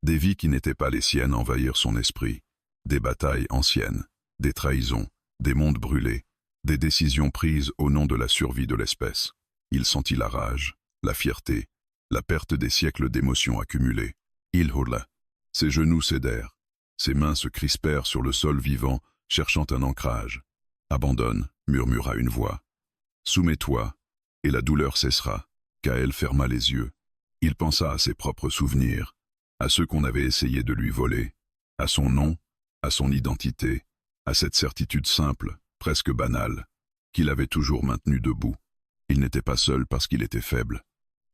Des vies qui n'étaient pas les siennes envahirent son esprit. Des batailles anciennes, des trahisons, des mondes brûlés, des décisions prises au nom de la survie de l'espèce. Il sentit la rage, la fierté, la perte des siècles d'émotions accumulées. Il hurla. Ses genoux cédèrent. Ses mains se crispèrent sur le sol vivant, cherchant un ancrage. Abandonne, murmura une voix. Soumets-toi, et la douleur cessera. Kael ferma les yeux. Il pensa à ses propres souvenirs, à ceux qu'on avait essayé de lui voler, à son nom, à son identité, à cette certitude simple, presque banale, qu'il avait toujours maintenue debout. Il n'était pas seul parce qu'il était faible.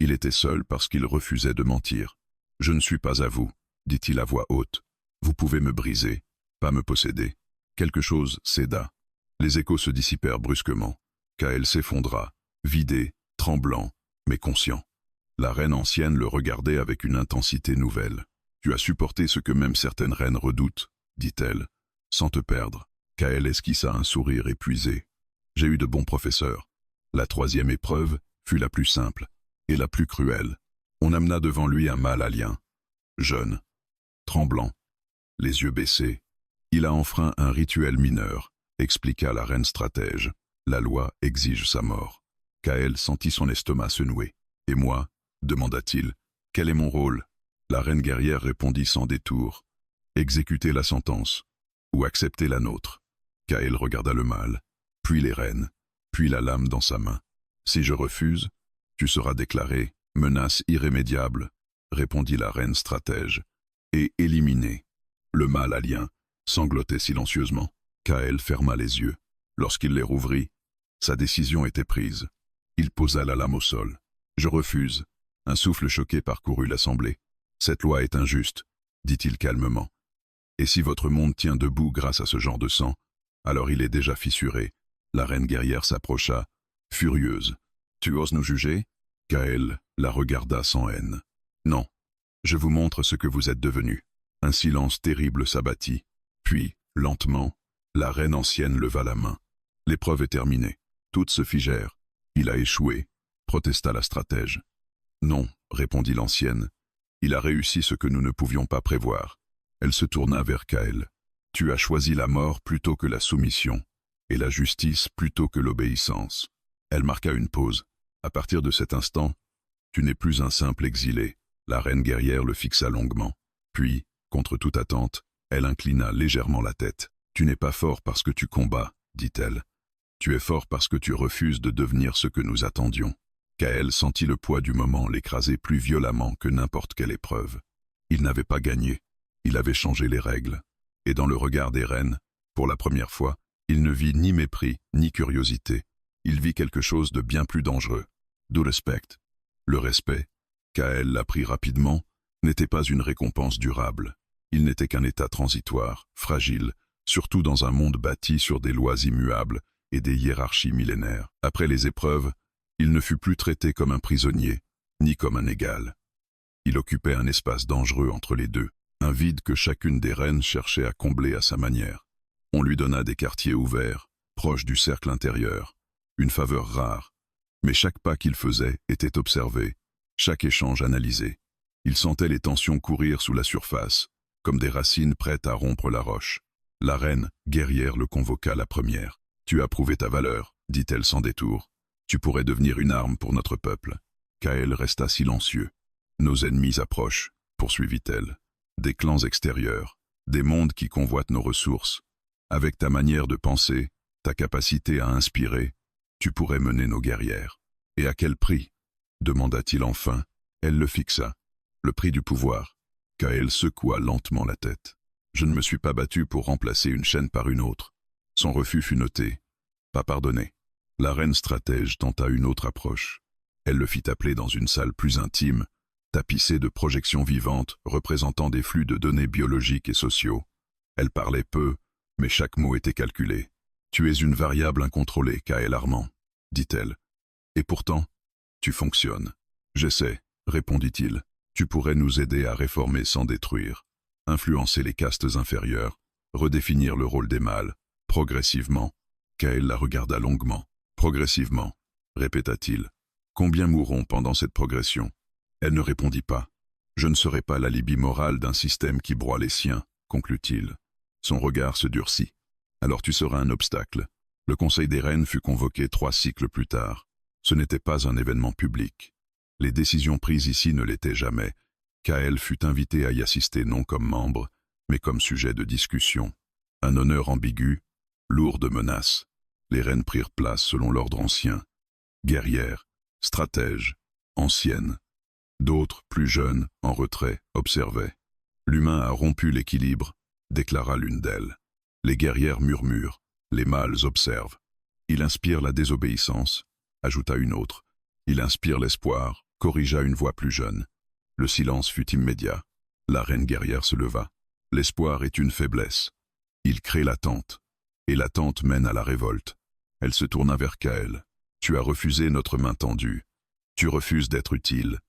Il était seul parce qu'il refusait de mentir. « Je ne suis pas à vous », dit-il à voix haute. « Vous pouvez me briser, pas me posséder. » Quelque chose céda. Les échos se dissipèrent brusquement. Kael s'effondra, vidé, tremblant, mais conscient. La reine ancienne le regardait avec une intensité nouvelle. « Tu as supporté ce que même certaines reines redoutent, » dit-elle, sans te perdre. Kael esquissa un sourire épuisé. « J'ai eu de bons professeurs. La troisième épreuve fut la plus simple et la plus cruelle. On amena devant lui un mâle alien, jeune, tremblant, les yeux baissés. Il a enfreint un rituel mineur, expliqua la reine stratège. La loi exige sa mort. » Kael sentit son estomac se nouer. « Et moi ?» demanda-t-il. « Quel est mon rôle ?» La reine guerrière répondit sans détour. « Exécuter la sentence, ou accepter la nôtre. » Kael regarda le mâle, puis les reines, puis la lame dans sa main. « Si je refuse, tu seras déclaré menace irrémédiable, » répondit la reine stratège, « et éliminé. » Le mâle alien sanglotait silencieusement. Kael ferma les yeux. Lorsqu'il les rouvrit, sa décision était prise. Il posa la lame au sol. « Je refuse. » Un souffle choqué parcourut l'assemblée. « Cette loi est injuste, » dit-il calmement. « Et si votre monde tient debout grâce à ce genre de sang, alors il est déjà fissuré. » La reine guerrière s'approcha, furieuse. « Tu oses nous juger ?» Kael la regarda sans haine. « Non, je vous montre ce que vous êtes devenu. » Un silence terrible s'abattit. Puis, lentement, la reine ancienne leva la main. « L'épreuve est terminée. » Toutes se figèrent. « Il a échoué, » protesta la stratège. « Non, » répondit l'ancienne. « Il a réussi ce que nous ne pouvions pas prévoir. » Elle se tourna vers Kael. « Tu as choisi la mort plutôt que la soumission, et la justice plutôt que l'obéissance. » Elle marqua une pause. « À partir de cet instant, tu n'es plus un simple exilé. » La reine guerrière le fixa longuement. Puis, contre toute attente, elle inclina légèrement la tête. « Tu n'es pas fort parce que tu combats, » dit-elle. « Tu es fort parce que tu refuses de devenir ce que nous attendions. » Kael sentit le poids du moment l'écraser plus violemment que n'importe quelle épreuve. Il n'avait pas gagné, il avait changé les règles. Et dans le regard des reines, pour la première fois, il ne vit ni mépris, ni curiosité. Il vit quelque chose de bien plus dangereux. Du respect. Le respect, Kael l'apprit rapidement, n'était pas une récompense durable. Il n'était qu'un état transitoire, fragile, surtout dans un monde bâti sur des lois immuables et des hiérarchies millénaires. Après les épreuves, il ne fut plus traité comme un prisonnier, ni comme un égal. Il occupait un espace dangereux entre les deux, un vide que chacune des reines cherchait à combler à sa manière. On lui donna des quartiers ouverts, proches du cercle intérieur, une faveur rare, mais chaque pas qu'il faisait était observé, chaque échange analysé. Il sentait les tensions courir sous la surface, comme des racines prêtes à rompre la roche. La reine, guerrière, le convoqua la première. « Tu as prouvé ta valeur, » dit-elle sans détour. « Tu pourrais devenir une arme pour notre peuple. » Kael resta silencieux. « Nos ennemis approchent, » poursuivit-elle. « Des clans extérieurs, des mondes qui convoitent nos ressources. Avec ta manière de penser, ta capacité à inspirer, tu pourrais mener nos guerrières. » « Et à quel prix ?» demanda-t-il enfin. Elle le fixa. « Le prix du pouvoir. » Kael secoua lentement la tête. « Je ne me suis pas battu pour remplacer une chaîne par une autre. » Son refus fut noté. Pas pardonné. La reine stratège tenta une autre approche. Elle le fit appeler dans une salle plus intime, tapissée de projections vivantes représentant des flux de données biologiques et sociaux. Elle parlait peu, mais chaque mot était calculé. « Tu es une variable incontrôlée, Kael Armand, » dit-elle. « Et pourtant, tu fonctionnes. »« J'essaie, » répondit-il. « Tu pourrais nous aider à réformer sans détruire, influencer les castes inférieures, redéfinir le rôle des mâles, progressivement. » Kael la regarda longuement. « Progressivement, » répéta-t-il. « Combien mourront pendant cette progression ?» Elle ne répondit pas. Je ne serai pas l'alibi moral d'un système qui broie les siens, conclut-il. Son regard se durcit. Alors tu seras un obstacle. Le Conseil des Reines fut convoqué 3 cycles plus tard. Ce n'était pas un événement public. Les décisions prises ici ne l'étaient jamais. Kael fut invité à y assister non comme membre, mais comme sujet de discussion. Un honneur ambigu, lourd de menaces. Les reines prirent place selon l'ordre ancien. Guerrières, stratèges, anciennes. D'autres, plus jeunes, en retrait, observaient. L'humain a rompu l'équilibre, déclara l'une d'elles. Les guerrières murmurent, les mâles observent. Il inspire la désobéissance, ajouta une autre. Il inspire l'espoir, corrigea une voix plus jeune. Le silence fut immédiat. La reine guerrière se leva. L'espoir est une faiblesse. Il crée l'attente. Et l'attente mène à la révolte. Elle se tourna vers Kael. Tu as refusé notre main tendue. Tu refuses d'être utile.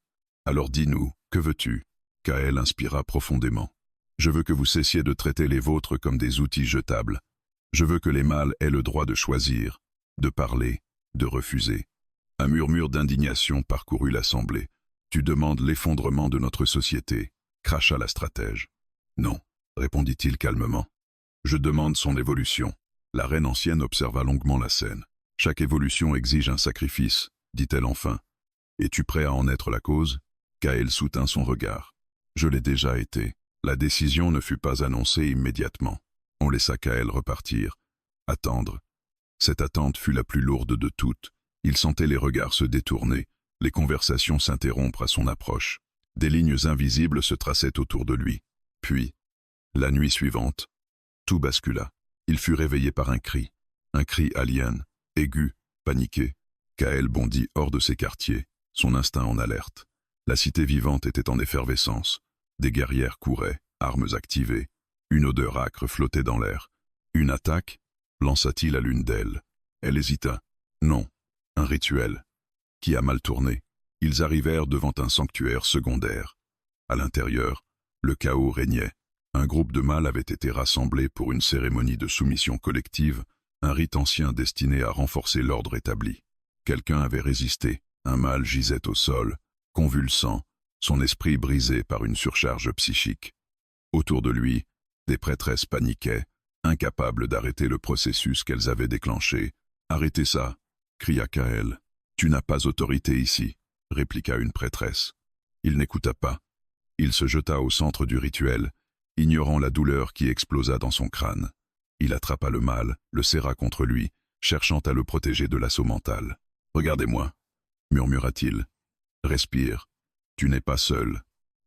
Alors dis-nous, que veux-tu? Kael inspira profondément. Je veux que vous cessiez de traiter les vôtres comme des outils jetables. Je veux que les mâles aient le droit de choisir, de parler, de refuser. Un murmure d'indignation parcourut l'assemblée. Tu demandes l'effondrement de notre société, cracha la stratège. Non, répondit-il calmement. Je demande son évolution. La reine ancienne observa longuement la scène. Chaque évolution exige un sacrifice, dit-elle enfin. Es-tu prêt à en être la cause? Kael soutint son regard. Je l'ai déjà été. La décision ne fut pas annoncée immédiatement. On laissa Kael repartir, attendre. Cette attente fut la plus lourde de toutes. Il sentait les regards se détourner, les conversations s'interrompre à son approche. Des lignes invisibles se traçaient autour de lui. Puis, la nuit suivante, tout bascula. Il fut réveillé par un cri alien, aigu, paniqué. Kael bondit hors de ses quartiers, son instinct en alerte. La cité vivante était en effervescence. Des guerrières couraient, armes activées. Une odeur âcre flottait dans l'air. Une attaque? Lança-t-il à l'une d'elles. Elle hésita. Non, un rituel. Qui a mal tourné. Ils arrivèrent devant un sanctuaire secondaire. À l'intérieur, le chaos régnait. Un groupe de mâles avait été rassemblé pour une cérémonie de soumission collective, un rite ancien destiné à renforcer l'ordre établi. Quelqu'un avait résisté. Un mâle gisait au sol, convulsant, son esprit brisé par une surcharge psychique. Autour de lui, des prêtresses paniquaient, incapables d'arrêter le processus qu'elles avaient déclenché. « Arrêtez ça !» cria Kael. « Tu n'as pas autorité ici !» répliqua une prêtresse. Il n'écouta pas. Il se jeta au centre du rituel, ignorant la douleur qui explosa dans son crâne. Il attrapa le mâle, le serra contre lui, cherchant à le protéger de l'assaut mental. « Regardez-moi !» murmura-t-il. « Respire. Tu n'es pas seul. »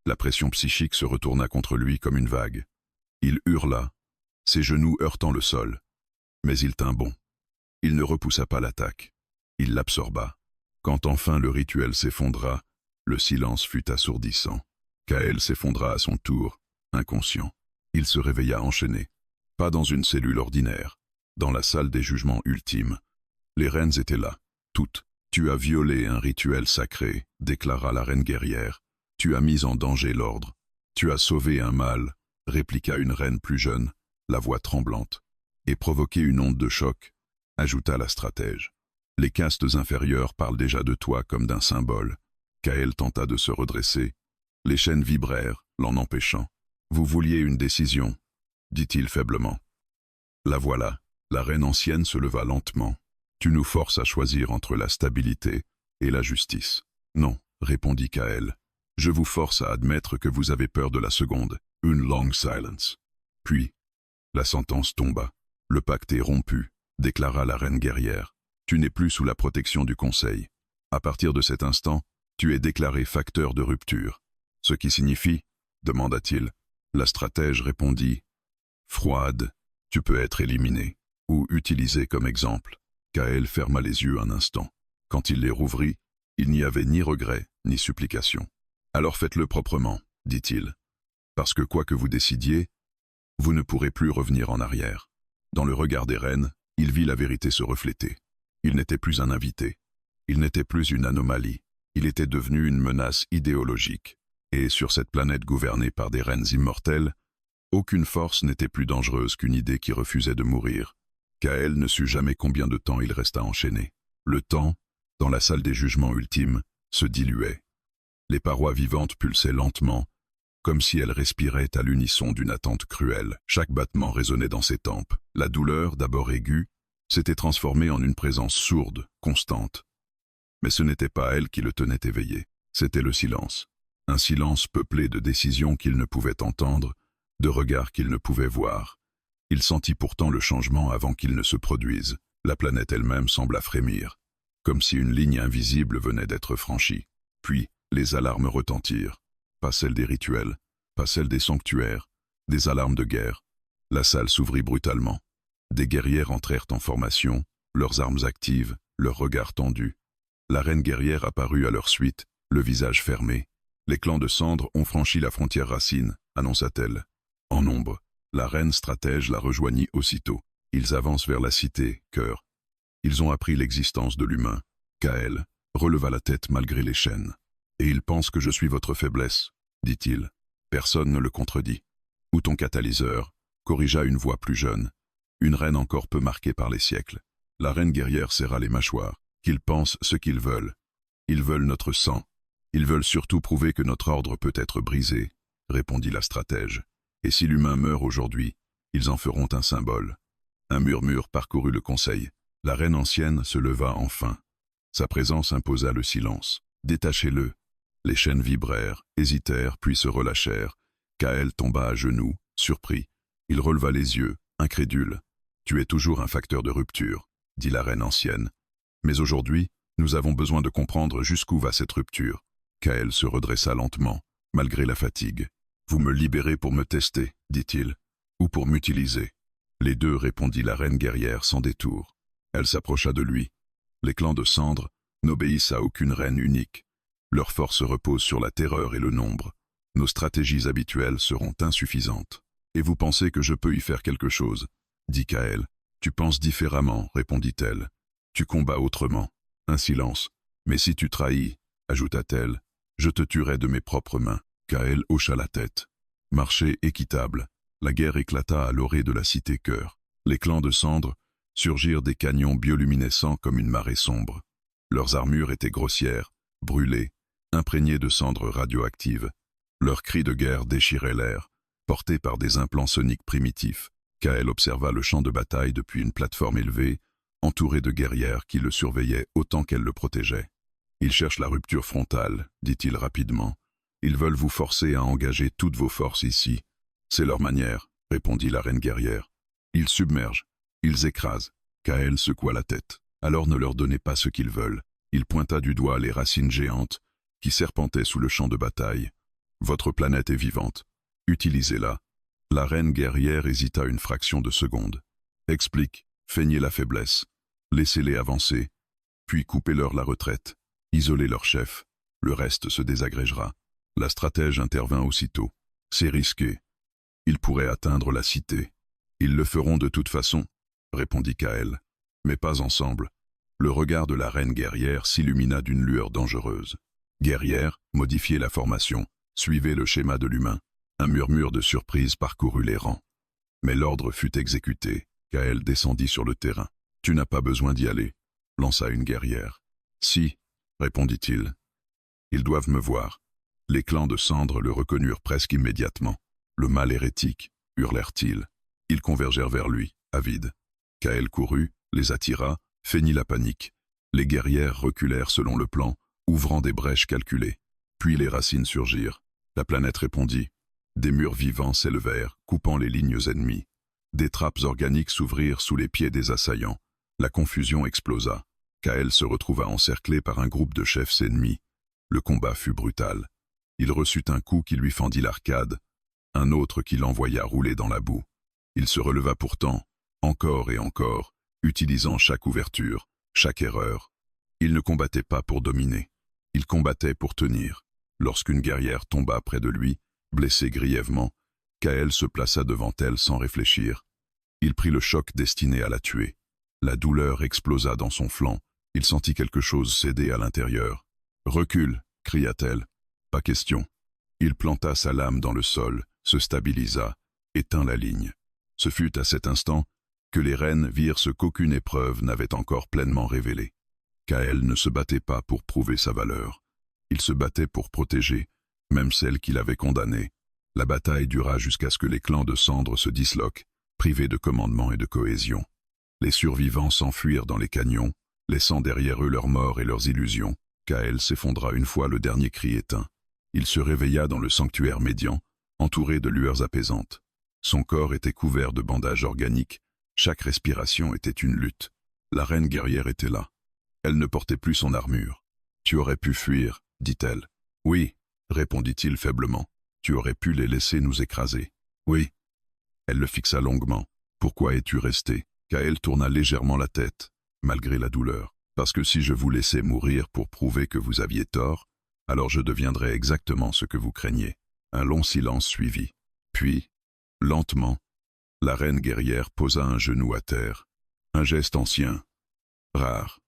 La pression psychique se retourna contre lui comme une vague. Il hurla, ses genoux heurtant le sol. Mais il tint bon. Il ne repoussa pas l'attaque. Il l'absorba. Quand enfin le rituel s'effondra, le silence fut assourdissant. Kael s'effondra à son tour, inconscient. Il se réveilla enchaîné. Pas dans une cellule ordinaire, dans la salle des jugements ultimes. Les reines étaient là, toutes. « Tu as violé un rituel sacré », déclara la reine guerrière. « Tu as mis en danger l'ordre. Tu as sauvé un mâle », répliqua une reine plus jeune, la voix tremblante. « Et provoqué une onde de choc », ajouta la stratège. « Les castes inférieures parlent déjà de toi comme d'un symbole. » Kael tenta de se redresser. Les chaînes vibrèrent, l'en empêchant. « Vous vouliez une décision », dit-il faiblement. La voilà. La reine ancienne se leva lentement. « Tu nous forces à choisir entre la stabilité et la justice. »« Non, » répondit Kael. « Je vous force à admettre que vous avez peur de la seconde. » Une longue silence. Puis, la sentence tomba. « Le pacte est rompu », déclara la reine guerrière. « Tu n'es plus sous la protection du Conseil. À partir de cet instant, tu es déclaré facteur de rupture. »« Ce qui signifie ?» demanda-t-il. La stratège répondit. « Froide, tu peux être éliminé, ou utilisé comme exemple. » Kael ferma les yeux un instant. Quand il les rouvrit, il n'y avait ni regret, ni supplication. « Alors faites-le proprement, » dit-il. « Parce que quoi que vous décidiez, vous ne pourrez plus revenir en arrière. » Dans le regard des reines, il vit la vérité se refléter. Il n'était plus un invité. Il n'était plus une anomalie. Il était devenu une menace idéologique. Et sur cette planète gouvernée par des reines immortelles, aucune force n'était plus dangereuse qu'une idée qui refusait de mourir. Kael ne sut jamais combien de temps il resta enchaîné. Le temps, dans la salle des jugements ultimes, se diluait. Les parois vivantes pulsaient lentement, comme si elle respirait à l'unisson d'une attente cruelle. Chaque battement résonnait dans ses tempes. La douleur, d'abord aiguë, s'était transformée en une présence sourde, constante. Mais ce n'était pas elle qui le tenait éveillé, c'était le silence. Un silence peuplé de décisions qu'il ne pouvait entendre, de regards qu'il ne pouvait voir. Il sentit pourtant le changement avant qu'il ne se produise. La planète elle-même sembla frémir, comme si une ligne invisible venait d'être franchie. Puis, les alarmes retentirent. Pas celles des rituels, pas celles des sanctuaires, des alarmes de guerre. La salle s'ouvrit brutalement. Des guerrières entrèrent en formation, leurs armes actives, leurs regards tendus. La reine guerrière apparut à leur suite, le visage fermé. Les clans de cendres ont franchi la frontière racine, annonça-t-elle. En ombre, la reine stratège la rejoignit aussitôt. Ils avancent vers la cité, cœur. Ils ont appris l'existence de l'humain. Kael releva la tête malgré les chaînes. Et ils pensent que je suis votre faiblesse, dit-il. Personne ne le contredit. Ou ton catalyseur, corrigea une voix plus jeune. Une reine encore peu marquée par les siècles. La reine guerrière serra les mâchoires. Qu'ils pensent ce qu'ils veulent. Ils veulent notre sang. Ils veulent surtout prouver que notre ordre peut être brisé, répondit la stratège. Et si l'humain meurt aujourd'hui, ils en feront un symbole. Un murmure parcourut le conseil. La reine ancienne se leva enfin. Sa présence imposa le silence. Détachez-le. Les chaînes vibrèrent, hésitèrent, puis se relâchèrent. Kael tomba à genoux, surpris. Il releva les yeux, incrédule. Tu es toujours un facteur de rupture, dit la reine ancienne. Mais aujourd'hui, nous avons besoin de comprendre jusqu'où va cette rupture. Kael se redressa lentement, malgré la fatigue. Vous me libérez pour me tester, dit-il, ou pour m'utiliser. Les deux, répondit la reine guerrière sans détour. Elle s'approcha de lui. Les clans de cendres n'obéissent à aucune reine unique. Leur force repose sur la terreur et le nombre. Nos stratégies habituelles seront insuffisantes. Et vous pensez que je peux y faire quelque chose, dit Kael. Tu penses différemment, répondit-elle. Tu combats autrement. Un silence. Mais si tu trahis, ajouta-t-elle, je te tuerai de mes propres mains. Kael hocha la tête. Marché équitable. La guerre éclata à l'orée de la cité-cœur. Les clans de cendres surgirent des canyons bioluminescents comme une marée sombre. Leurs armures étaient grossières, brûlées, imprégnées de cendres radioactives. Leurs cris de guerre déchiraient l'air, portés par des implants soniques primitifs. Kael observa le champ de bataille depuis une plateforme élevée, entourée de guerrières qui le surveillaient autant qu'elles le protégeaient. Ils cherchent la rupture frontale, dit-il rapidement. Ils veulent vous forcer à engager toutes vos forces ici. C'est leur manière, répondit la reine guerrière. Ils submergent, ils écrasent. Kael secoua la tête. Alors ne leur donnez pas ce qu'ils veulent. Il pointa du doigt les racines géantes qui serpentaient sous le champ de bataille. Votre planète est vivante. Utilisez-la. La reine guerrière hésita une fraction de seconde. Explique, feignez la faiblesse. Laissez-les avancer, puis coupez-leur la retraite. Isolez leur chef. Le reste se désagrégera. La stratège intervint aussitôt. C'est risqué. Ils pourraient atteindre la cité. Ils le feront de toute façon, répondit Kael. Mais pas ensemble. Le regard de la reine guerrière s'illumina d'une lueur dangereuse. Guerrière, modifiez la formation. Suivez le schéma de l'humain. Un murmure de surprise parcourut les rangs. Mais l'ordre fut exécuté. Kael descendit sur le terrain. Tu n'as pas besoin d'y aller, lança une guerrière. Si, répondit-il. Ils doivent me voir. Les clans de cendres le reconnurent presque immédiatement. Le mal hérétique, hurlèrent-ils. Ils convergèrent vers lui, avides. Kael courut, les attira, feignit la panique. Les guerrières reculèrent selon le plan, ouvrant des brèches calculées. Puis les racines surgirent. La planète répondit. Des murs vivants s'élevèrent, coupant les lignes ennemies. Des trappes organiques s'ouvrirent sous les pieds des assaillants. La confusion explosa. Kael se retrouva encerclé par un groupe de chefs ennemis. Le combat fut brutal. Il reçut un coup qui lui fendit l'arcade, un autre qui l'envoya rouler dans la boue. Il se releva pourtant, encore et encore, utilisant chaque ouverture, chaque erreur. Il ne combattait pas pour dominer. Il combattait pour tenir. Lorsqu'une guerrière tomba près de lui, blessée grièvement, Kael se plaça devant elle sans réfléchir. Il prit le choc destiné à la tuer. La douleur explosa dans son flanc. Il sentit quelque chose céder à l'intérieur. « Recule !» cria-t-elle. « Pas question. » Il planta sa lame dans le sol, se stabilisa, éteint la ligne. Ce fut à cet instant que les reines virent ce qu'aucune épreuve n'avait encore pleinement révélé. Kael ne se battait pas pour prouver sa valeur. Il se battait pour protéger, même celle qu'il avait condamnée. La bataille dura jusqu'à ce que les clans de cendres se disloquent, privés de commandement et de cohésion. Les survivants s'enfuirent dans les canyons, laissant derrière eux leurs morts et leurs illusions. Kael s'effondra une fois le dernier cri éteint. Il se réveilla dans le sanctuaire médian, entouré de lueurs apaisantes. Son corps était couvert de bandages organiques, chaque respiration était une lutte. La reine guerrière était là. Elle ne portait plus son armure. « Tu aurais pu fuir, dit-elle. »« Oui, répondit-il faiblement. Tu aurais pu les laisser nous écraser. »« Oui. » Elle le fixa longuement. « Pourquoi es-tu resté ?» Kael tourna légèrement la tête, malgré la douleur. « Parce que si je vous laissais mourir pour prouver que vous aviez tort, alors je deviendrais exactement ce que vous craignez. » Un long silence suivit. Puis, lentement, la reine guerrière posa un genou à terre. Un geste ancien, rare,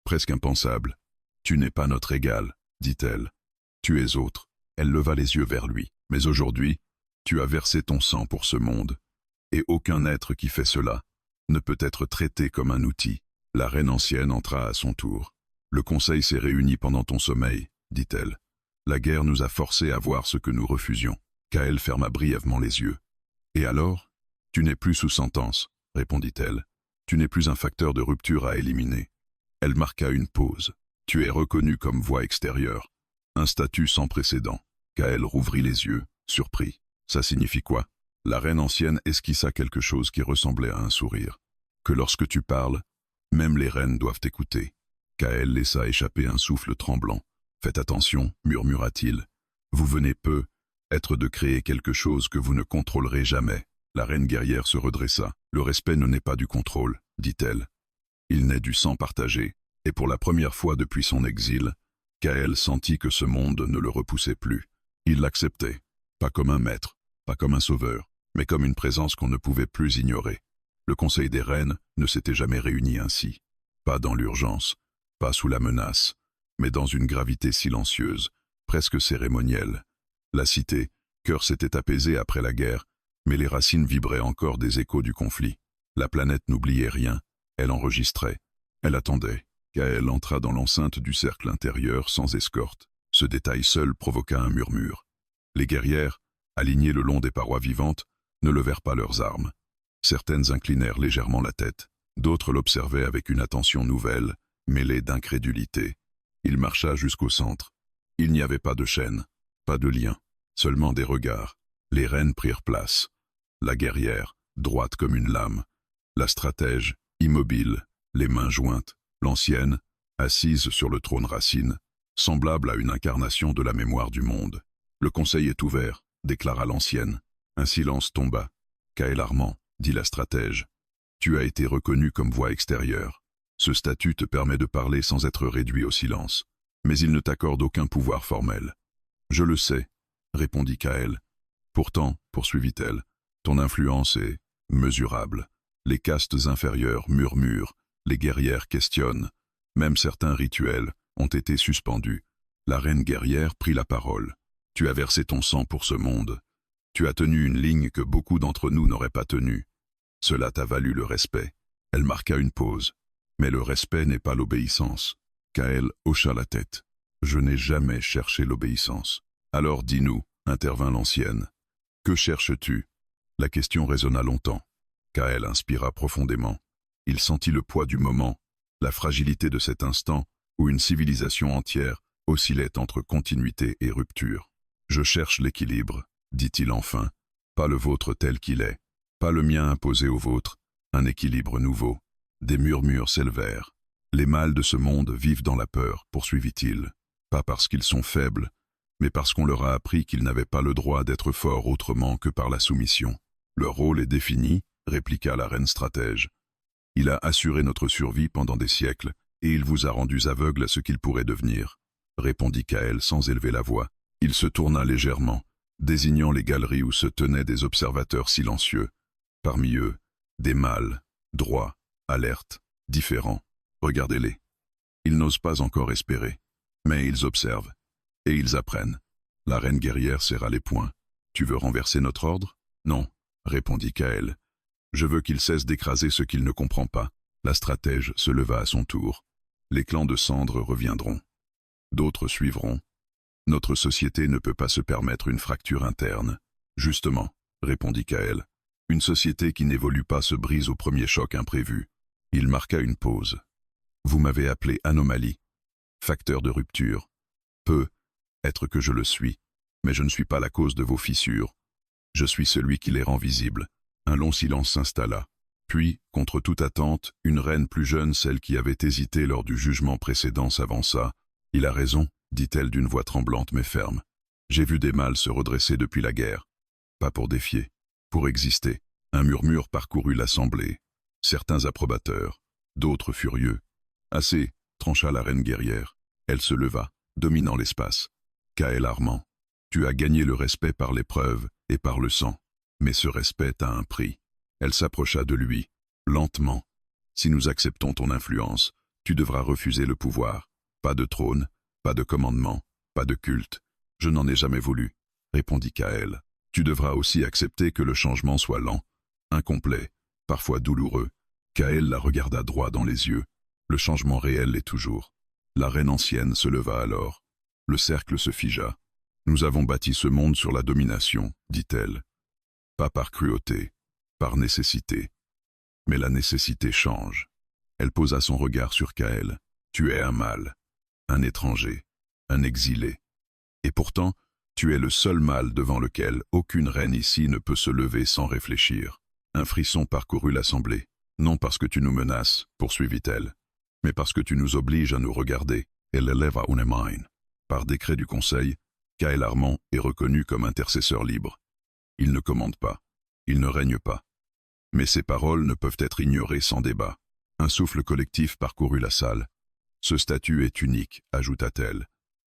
presque impensable. « Tu n'es pas notre égal, dit-elle. Tu es autre. » Elle leva les yeux vers lui. « Mais aujourd'hui, tu as versé ton sang pour ce monde. Et aucun être qui fait cela ne peut être traité comme un outil. » La reine ancienne entra à son tour. « Le conseil s'est réuni pendant ton sommeil, dit-elle. La guerre nous a forcés à voir ce que nous refusions. » Kael ferma brièvement les yeux. « Et alors ? Tu n'es plus sous sentence, répondit-elle. Tu n'es plus un facteur de rupture à éliminer. » Elle marqua une pause. « Tu es reconnu comme voix extérieure. Un statut sans précédent. » Kael rouvrit les yeux, surpris. « Ça signifie quoi ?» La reine ancienne esquissa quelque chose qui ressemblait à un sourire. « Que lorsque tu parles, même les reines doivent t'écouter. » Kael laissa échapper un souffle tremblant. « Faites attention, murmura-t-il. Vous venez peu être de créer quelque chose que vous ne contrôlerez jamais. » La reine guerrière se redressa. « Le respect ne naît pas du contrôle, dit-elle. Il naît du sang partagé. » Et pour la première fois depuis son exil, Kael sentit que ce monde ne le repoussait plus. Il l'acceptait, pas comme un maître, pas comme un sauveur, mais comme une présence qu'on ne pouvait plus ignorer. Le Conseil des Reines ne s'était jamais réuni ainsi. Pas dans l'urgence, pas sous la menace, mais dans une gravité silencieuse, presque cérémonielle. La cité, cœur s'était apaisée après la guerre, mais les racines vibraient encore des échos du conflit. La planète n'oubliait rien, elle enregistrait, elle attendait. Kael entra dans l'enceinte du cercle intérieur sans escorte. Ce détail seul provoqua un murmure. Les guerrières, alignées le long des parois vivantes, ne levèrent pas leurs armes. Certaines inclinèrent légèrement la tête, d'autres l'observaient avec une attention nouvelle, mêlée d'incrédulité. Il marcha jusqu'au centre. Il n'y avait pas de chaîne, pas de lien, seulement des regards. Les reines prirent place. La guerrière, droite comme une lame. La stratège, immobile, les mains jointes. L'ancienne, assise sur le trône racine, semblable à une incarnation de la mémoire du monde. « Le conseil est ouvert », déclara l'ancienne. Un silence tomba. « Kael Armand, dit la stratège, tu as été reconnu comme voix extérieure. Ce statut te permet de parler sans être réduit au silence, mais il ne t'accorde aucun pouvoir formel. »« Je le sais, » répondit Kael. « Pourtant, poursuivit-elle, ton influence est mesurable. Les castes inférieures murmurent, les guerrières questionnent, même certains rituels ont été suspendus. La reine guerrière prit la parole. « Tu as versé ton sang pour ce monde. Tu as tenu une ligne que beaucoup d'entre nous n'auraient pas tenue. Cela t'a valu le respect. » Elle marqua une pause. « Mais le respect n'est pas l'obéissance. » Kael hocha la tête. « Je n'ai jamais cherché l'obéissance. »« Alors dis-nous, » intervint l'ancienne. « Que cherches-tu » La question résonna longtemps. Kael inspira profondément. Il sentit le poids du moment, la fragilité de cet instant où une civilisation entière oscillait entre continuité et rupture. « Je cherche l'équilibre, » dit-il enfin, « pas le vôtre tel qu'il est, pas le mien imposé au vôtre, un équilibre nouveau. » Des murmures s'élevèrent. « Les mâles de ce monde vivent dans la peur, » poursuivit-il, « pas parce qu'ils sont faibles, mais parce qu'on leur a appris qu'ils n'avaient pas le droit d'être forts autrement que par la soumission. »« Leur rôle est défini, » répliqua la reine stratège. « Il a assuré notre survie pendant des siècles, et il vous a rendus aveugles à ce qu'il pourrait devenir. » répondit Kael sans élever la voix. Il se tourna légèrement, désignant les galeries où se tenaient des observateurs silencieux. Parmi eux, des mâles, droits, alertes, différents. Regardez-les. Ils n'osent pas encore espérer, mais ils observent, et ils apprennent. La reine guerrière serra les poings. « Tu veux renverser notre ordre ?»« Non, » répondit Kael. « Je veux qu'il cesse d'écraser ce qu'il ne comprend pas. » La stratège se leva à son tour. Les clans de cendres reviendront. D'autres suivront. Notre société ne peut pas se permettre une fracture interne. Justement, répondit Kael. Une société qui n'évolue pas se brise au premier choc imprévu. Il marqua une pause. Vous m'avez appelé anomalie, facteur de rupture. Peut être que je le suis, mais je ne suis pas la cause de vos fissures. Je suis celui qui les rend visibles. Un long silence s'installa. Puis, contre toute attente, une reine plus jeune, celle qui avait hésité lors du jugement précédent, s'avança. « Il a raison », dit-elle d'une voix tremblante mais ferme. « J'ai vu des mâles se redresser depuis la guerre. Pas pour défier, pour exister. » Un murmure parcourut l'assemblée. Certains approbateurs, d'autres furieux. « Assez », trancha la reine guerrière. Elle se leva, dominant l'espace. « Kael Armand, tu as gagné le respect par l'épreuve et par le sang. Mais ce respect a un prix. » Elle s'approcha de lui, lentement. « Si nous acceptons ton influence, tu devras refuser le pouvoir. Pas de trône, pas de commandement, pas de culte. Je n'en ai jamais voulu, » répondit Kael. « Tu devras aussi accepter que le changement soit lent, incomplet, parfois douloureux. » Kael la regarda droit dans les yeux. Le changement réel l'est toujours. La reine ancienne se leva alors. Le cercle se figea. « Nous avons bâti ce monde sur la domination, dit-elle. Pas par cruauté, par nécessité. Mais la nécessité change. » Elle posa son regard sur Kael. « Tu es un mâle, un étranger, un exilé. Et pourtant, tu es le seul mâle devant lequel aucune reine ici ne peut se lever sans réfléchir. » Un frisson parcourut l'assemblée. « Non parce que tu nous menaces, poursuivit-elle, mais parce que tu nous obliges à nous regarder. » Elle éleva une main. Par décret du Conseil, Kael Armand est reconnu comme intercesseur libre. Il ne commande pas, il ne règne pas. Mais ses paroles ne peuvent être ignorées sans débat. Un souffle collectif parcourut la salle. « Ce statut est unique, ajouta-t-elle.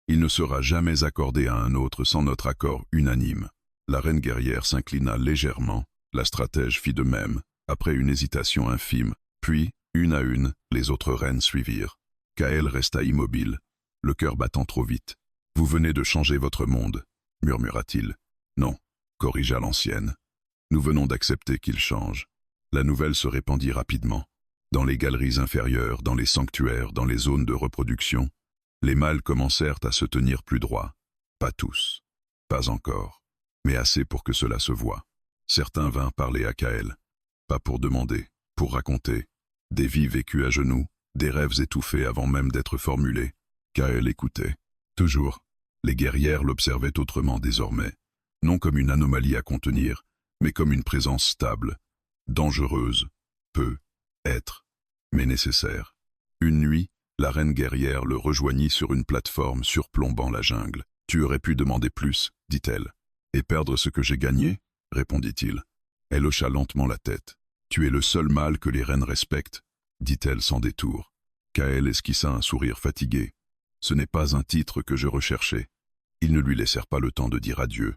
Il ne sera jamais accordé à un autre sans notre accord unanime. » La reine guerrière s'inclina légèrement. La stratège fit de même, après une hésitation infime. Puis, une à une, les autres reines suivirent. Kael resta immobile, le cœur battant trop vite. « Vous venez de changer votre monde, » murmura-t-il. « Non, » corrigea l'ancienne. « Nous venons d'accepter qu'il change. » La nouvelle se répandit rapidement. Dans les galeries inférieures, dans les sanctuaires, dans les zones de reproduction, les mâles commencèrent à se tenir plus droits. Pas tous, pas encore, mais assez pour que cela se voie. Certains vinrent parler à Kael, pas pour demander, pour raconter. Des vies vécues à genoux, des rêves étouffés avant même d'être formulés. Kael écoutait. Toujours, les guerrières l'observaient autrement désormais, non comme une anomalie à contenir, mais comme une présence stable, dangereuse, peu être, mais nécessaire. Une nuit, la reine guerrière le rejoignit sur une plateforme surplombant la jungle. « Tu aurais pu demander plus, dit-elle. « Et perdre ce que j'ai gagné ?» répondit-il. Elle hocha lentement la tête. « Tu es le seul mâle que les reines respectent, » dit-elle sans détour. Kael esquissa un sourire fatigué. « Ce n'est pas un titre que je recherchais. » Ils ne lui laissèrent pas le temps de dire adieu.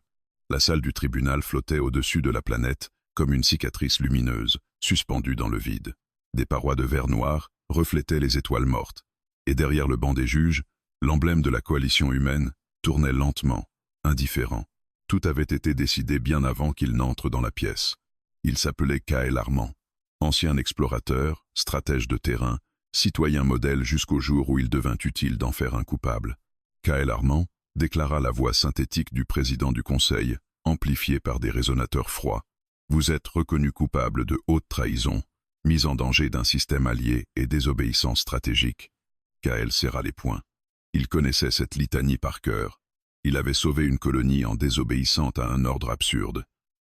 La salle du tribunal flottait au-dessus de la planète, comme une cicatrice lumineuse, suspendue dans le vide. Des parois de verre noir reflétaient les étoiles mortes, et derrière le banc des juges, l'emblème de la coalition humaine tournait lentement, indifférent. Tout avait été décidé bien avant qu'il n'entre dans la pièce. Il s'appelait Kael Armand, ancien explorateur, stratège de terrain, citoyen modèle jusqu'au jour où il devint utile d'en faire un coupable. Kael Armand déclara la voix synthétique du président du Conseil, amplifiée par des résonateurs froids. « Vous êtes reconnu coupable de haute trahison, mise en danger d'un système allié et désobéissance stratégique. » Kael serra les poings. Il connaissait cette litanie par cœur. Il avait sauvé une colonie en désobéissant à un ordre absurde.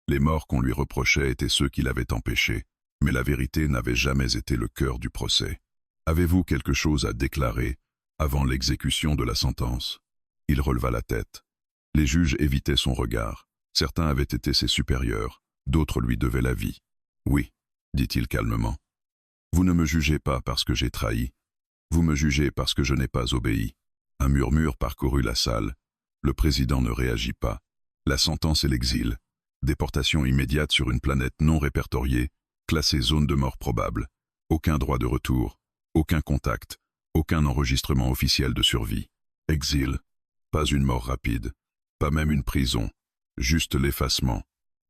Les morts qu'on lui reprochait étaient ceux qui l'avaient empêché, mais la vérité n'avait jamais été le cœur du procès. « Avez-vous quelque chose à déclarer avant l'exécution de la sentence ?» Il releva la tête. Les juges évitaient son regard. Certains avaient été ses supérieurs, d'autres lui devaient la vie. « Oui, » dit-il calmement. « Vous ne me jugez pas parce que j'ai trahi. Vous me jugez parce que je n'ai pas obéi. » Un murmure parcourut la salle. Le président ne réagit pas. La sentence est l'exil. Déportation immédiate sur une planète non répertoriée, classée zone de mort probable. Aucun droit de retour, aucun contact, aucun enregistrement officiel de survie. Exil. Pas une mort rapide, pas même une prison, juste l'effacement.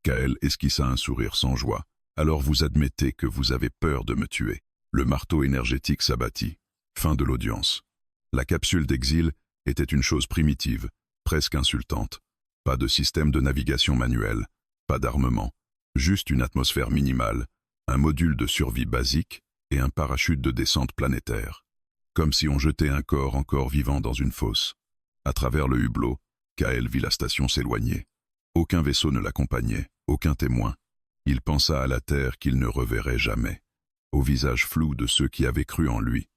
Kael esquissa un sourire sans joie. « Alors vous admettez que vous avez peur de me tuer. » Le marteau énergétique s'abattit. Fin de l'audience. La capsule d'exil était une chose primitive, presque insultante. Pas de système de navigation manuel, pas d'armement, juste une atmosphère minimale, un module de survie basique et un parachute de descente planétaire. Comme si on jetait un corps encore vivant dans une fosse. À travers le hublot, K'El vit la station s'éloigner. Aucun vaisseau ne l'accompagnait, aucun témoin. Il pensa à la Terre qu'il ne reverrait jamais, au visage flou de ceux qui avaient cru en lui,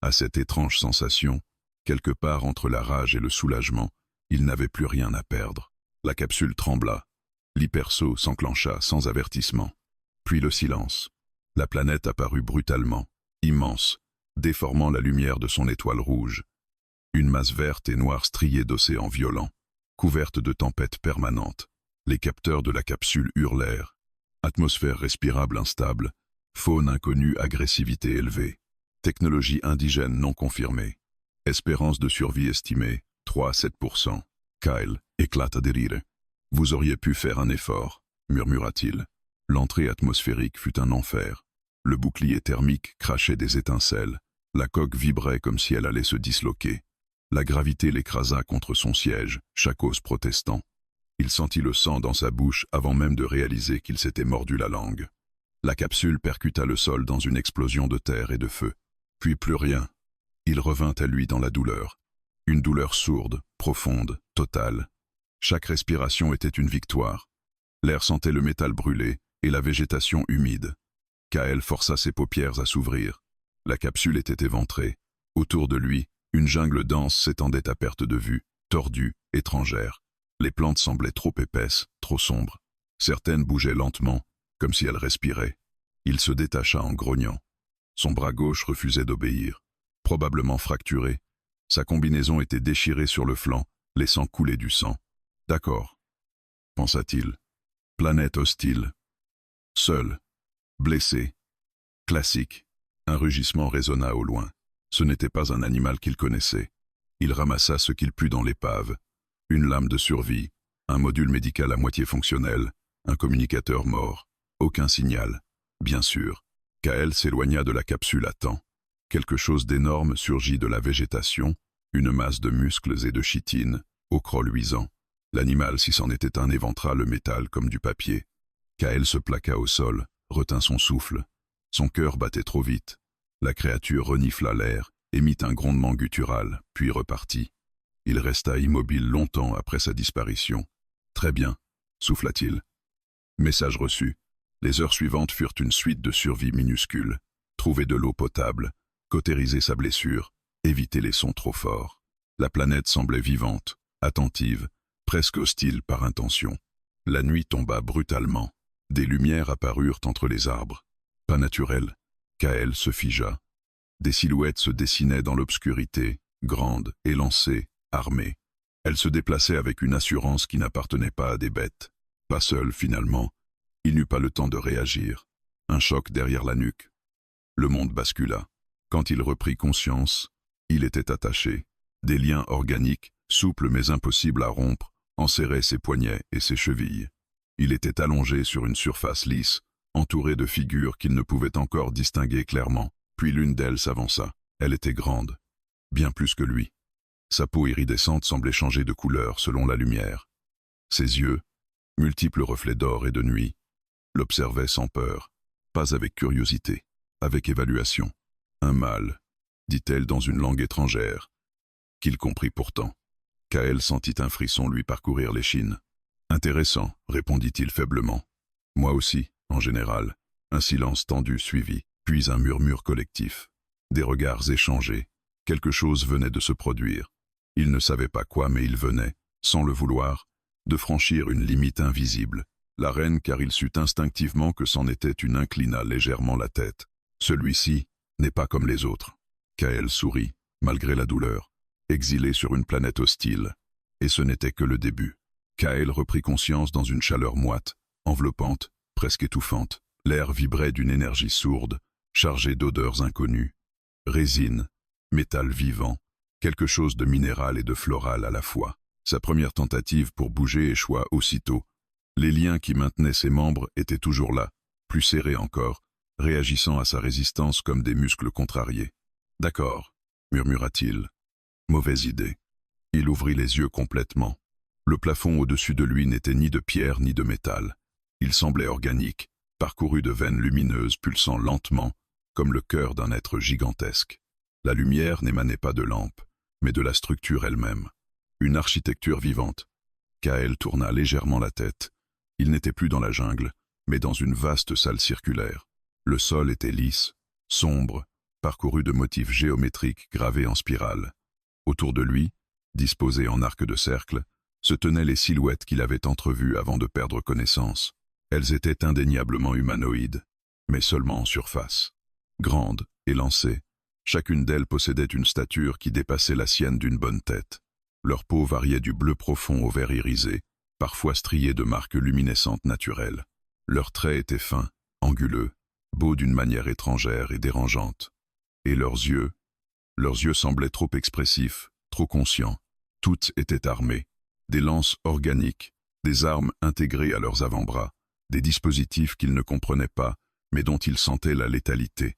à cette étrange sensation, quelque part entre la rage et le soulagement, il n'avait plus rien à perdre. La capsule trembla, l'hypersaut s'enclencha sans avertissement. Puis le silence. La planète apparut brutalement, immense, déformant la lumière de son étoile rouge. Une masse verte et noire striée d'océans violents, couverte de tempêtes permanentes. Les capteurs de la capsule hurlèrent. Atmosphère respirable instable, faune inconnue, agressivité élevée. Technologie indigène non confirmée. Espérance de survie estimée, 3 à 7%. K'El éclata de rire. « Vous auriez pu faire un effort, murmura-t-il. L'entrée atmosphérique fut un enfer. Le bouclier thermique crachait des étincelles. La coque vibrait comme si elle allait se disloquer. La gravité l'écrasa contre son siège, chaque os protestant. Il sentit le sang dans sa bouche avant même de réaliser qu'il s'était mordu la langue. La capsule percuta le sol dans une explosion de terre et de feu. Puis plus rien. Il revint à lui dans la douleur. Une douleur sourde, profonde, totale. Chaque respiration était une victoire. L'air sentait le métal brûlé et la végétation humide. K'El força ses paupières à s'ouvrir. La capsule était éventrée. Autour de lui, une jungle dense s'étendait à perte de vue, tordue, étrangère. Les plantes semblaient trop épaisses, trop sombres. Certaines bougeaient lentement, comme si elles respiraient. Il se détacha en grognant. Son bras gauche refusait d'obéir. Probablement fracturé. Sa combinaison était déchirée sur le flanc, laissant couler du sang. D'accord, pensa-t-il. Planète hostile. Seul. Blessé. Classique. Un rugissement résonna au loin. Ce n'était pas un animal qu'il connaissait. Il ramassa ce qu'il put dans l'épave. Une lame de survie, un module médical à moitié fonctionnel, un communicateur mort. Aucun signal. Bien sûr. K'El s'éloigna de la capsule à temps. Quelque chose d'énorme surgit de la végétation, une masse de muscles et de chitine, au croc luisant. L'animal, si c'en était un, éventra le métal comme du papier. K'El se plaqua au sol, retint son souffle. Son cœur battait trop vite. La créature renifla l'air, émit un grondement guttural, puis repartit. Il resta immobile longtemps après sa disparition. « Très bien », souffla-t-il. Message reçu. Les heures suivantes furent une suite de survie minuscules. Trouver de l'eau potable, cautériser sa blessure, éviter les sons trop forts. La planète semblait vivante, attentive, presque hostile par intention. La nuit tomba brutalement. Des lumières apparurent entre les arbres. Pas naturel. K'El se figea. Des silhouettes se dessinaient dans l'obscurité, grandes, élancées, armées. Elles se déplaçaient avec une assurance qui n'appartenait pas à des bêtes. Pas seul, finalement. Il n'eut pas le temps de réagir. Un choc derrière la nuque. Le monde bascula. Quand il reprit conscience, il était attaché. Des liens organiques, souples mais impossibles à rompre, enserraient ses poignets et ses chevilles. Il était allongé sur une surface lisse, entouré de figures qu'il ne pouvait encore distinguer clairement. Puis l'une d'elles s'avança. Elle était grande, bien plus que lui. Sa peau iridescente semblait changer de couleur selon la lumière. Ses yeux, multiples reflets d'or et de nuit, l'observaient sans peur, pas avec curiosité, avec évaluation. Un mâle, dit-elle dans une langue étrangère, qu'il comprit pourtant. K'El sentit un frisson lui parcourir l'échine. « Intéressant, répondit-il faiblement. Moi aussi, en général. » Un silence tendu suivit, puis un murmure collectif. Des regards échangés. Quelque chose venait de se produire. Il ne savait pas quoi, mais il venait, sans le vouloir, de franchir une limite invisible. La reine, car il sut instinctivement que c'en était une, inclina légèrement la tête. Celui-ci n'est pas comme les autres. K'El sourit, malgré la douleur, exilé sur une planète hostile. Et ce n'était que le début. K'El reprit conscience dans une chaleur moite, enveloppante, presque étouffante. L'air vibrait d'une énergie sourde, chargée d'odeurs inconnues. Résine, métal vivant, quelque chose de minéral et de floral à la fois. Sa première tentative pour bouger échoua aussitôt. Les liens qui maintenaient ses membres étaient toujours là, plus serrés encore, réagissant à sa résistance comme des muscles contrariés. « D'accord », murmura-t-il. « Mauvaise idée. » Il ouvrit les yeux complètement. Le plafond au-dessus de lui n'était ni de pierre ni de métal. Il semblait organique, parcouru de veines lumineuses pulsant lentement, comme le cœur d'un être gigantesque. La lumière n'émanait pas de lampe, mais de la structure elle-même. Une architecture vivante. Kael tourna légèrement la tête. Il n'était plus dans la jungle, mais dans une vaste salle circulaire. Le sol était lisse, sombre, parcouru de motifs géométriques gravés en spirale. Autour de lui, disposés en arc de cercle, se tenaient les silhouettes qu'il avait entrevues avant de perdre connaissance. Elles étaient indéniablement humanoïdes, mais seulement en surface. Grandes, élancées, chacune d'elles possédait une stature qui dépassait la sienne d'une bonne tête. Leur peau variait du bleu profond au vert irisé, parfois striée de marques luminescentes naturelles. Leurs traits étaient fins, anguleux, beaux d'une manière étrangère et dérangeante. Et leurs yeux semblaient trop expressifs, trop conscients. Toutes étaient armées. Des lances organiques, des armes intégrées à leurs avant-bras, des dispositifs qu'ils ne comprenaient pas, mais dont ils sentaient la létalité.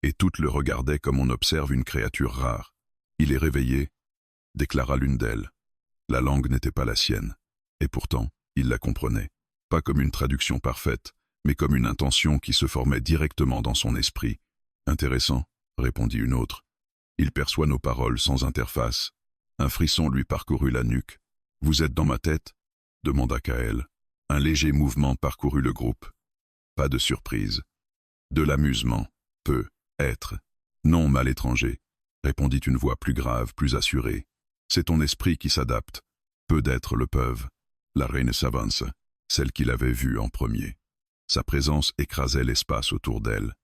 Et toutes le regardaient comme on observe une créature rare. Il est réveillé, déclara l'une d'elles. La langue n'était pas la sienne, et pourtant, il la comprenait. Pas comme une traduction parfaite, mais comme une intention qui se formait directement dans son esprit. Intéressant, répondit une autre. Il perçoit nos paroles sans interface. Un frisson lui parcourut la nuque. Vous êtes dans ma tête? Demanda Kael. Un léger mouvement parcourut le groupe. Pas de surprise. De l'amusement. Peut être. Non, mal étranger, répondit une voix plus grave, plus assurée. C'est ton esprit qui s'adapte. Peu d'êtres le peuvent. La reine s'avance, celle qu'il avait vue en premier. Sa présence écrasait l'espace autour d'elle.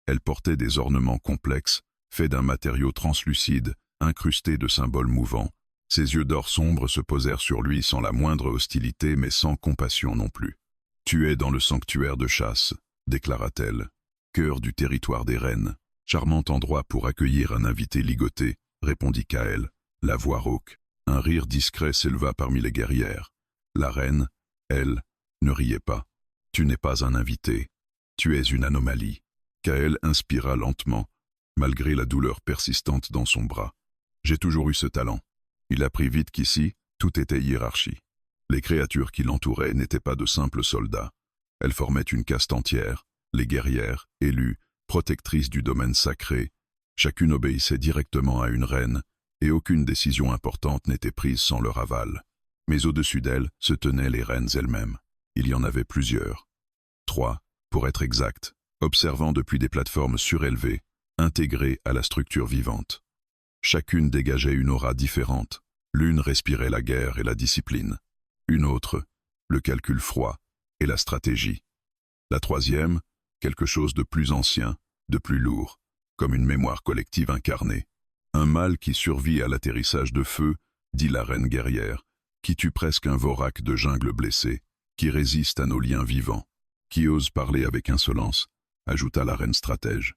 Elle portait des ornements complexes, faits d'un matériau translucide, incrusté de symboles mouvants. Ses yeux d'or sombre se posèrent sur lui sans la moindre hostilité, mais sans compassion non plus. « Tu es dans le sanctuaire de chasse », déclara-t-elle. « Cœur du territoire des reines. Charmant endroit pour accueillir un invité ligoté », répondit Kael, la voix rauque. Un rire discret s'éleva parmi les guerrières. La reine, elle, ne riait pas. « Tu n'es pas un invité. Tu es une anomalie. » Kael inspira lentement, malgré la douleur persistante dans son bras. « J'ai toujours eu ce talent. » Il apprit vite qu'ici, tout était hiérarchie. Les créatures qui l'entouraient n'étaient pas de simples soldats. Elles formaient une caste entière, les guerrières, élues, protectrices du domaine sacré. Chacune obéissait directement à une reine, et aucune décision importante n'était prise sans leur aval. Mais au-dessus d'elles se tenaient les reines elles-mêmes. Il y en avait plusieurs. 3, pour être exact, observant depuis des plateformes surélevées, intégrées à la structure vivante. Chacune dégageait une aura différente. L'une respirait la guerre et la discipline. Une autre, le calcul froid et la stratégie. La troisième, quelque chose de plus ancien, de plus lourd, comme une mémoire collective incarnée. Un mâle qui survit à l'atterrissage de feu, dit la reine guerrière, qui tue presque un vorac de jungle blessé, qui résiste à nos liens vivants, qui ose parler avec insolence, ajouta la reine stratège,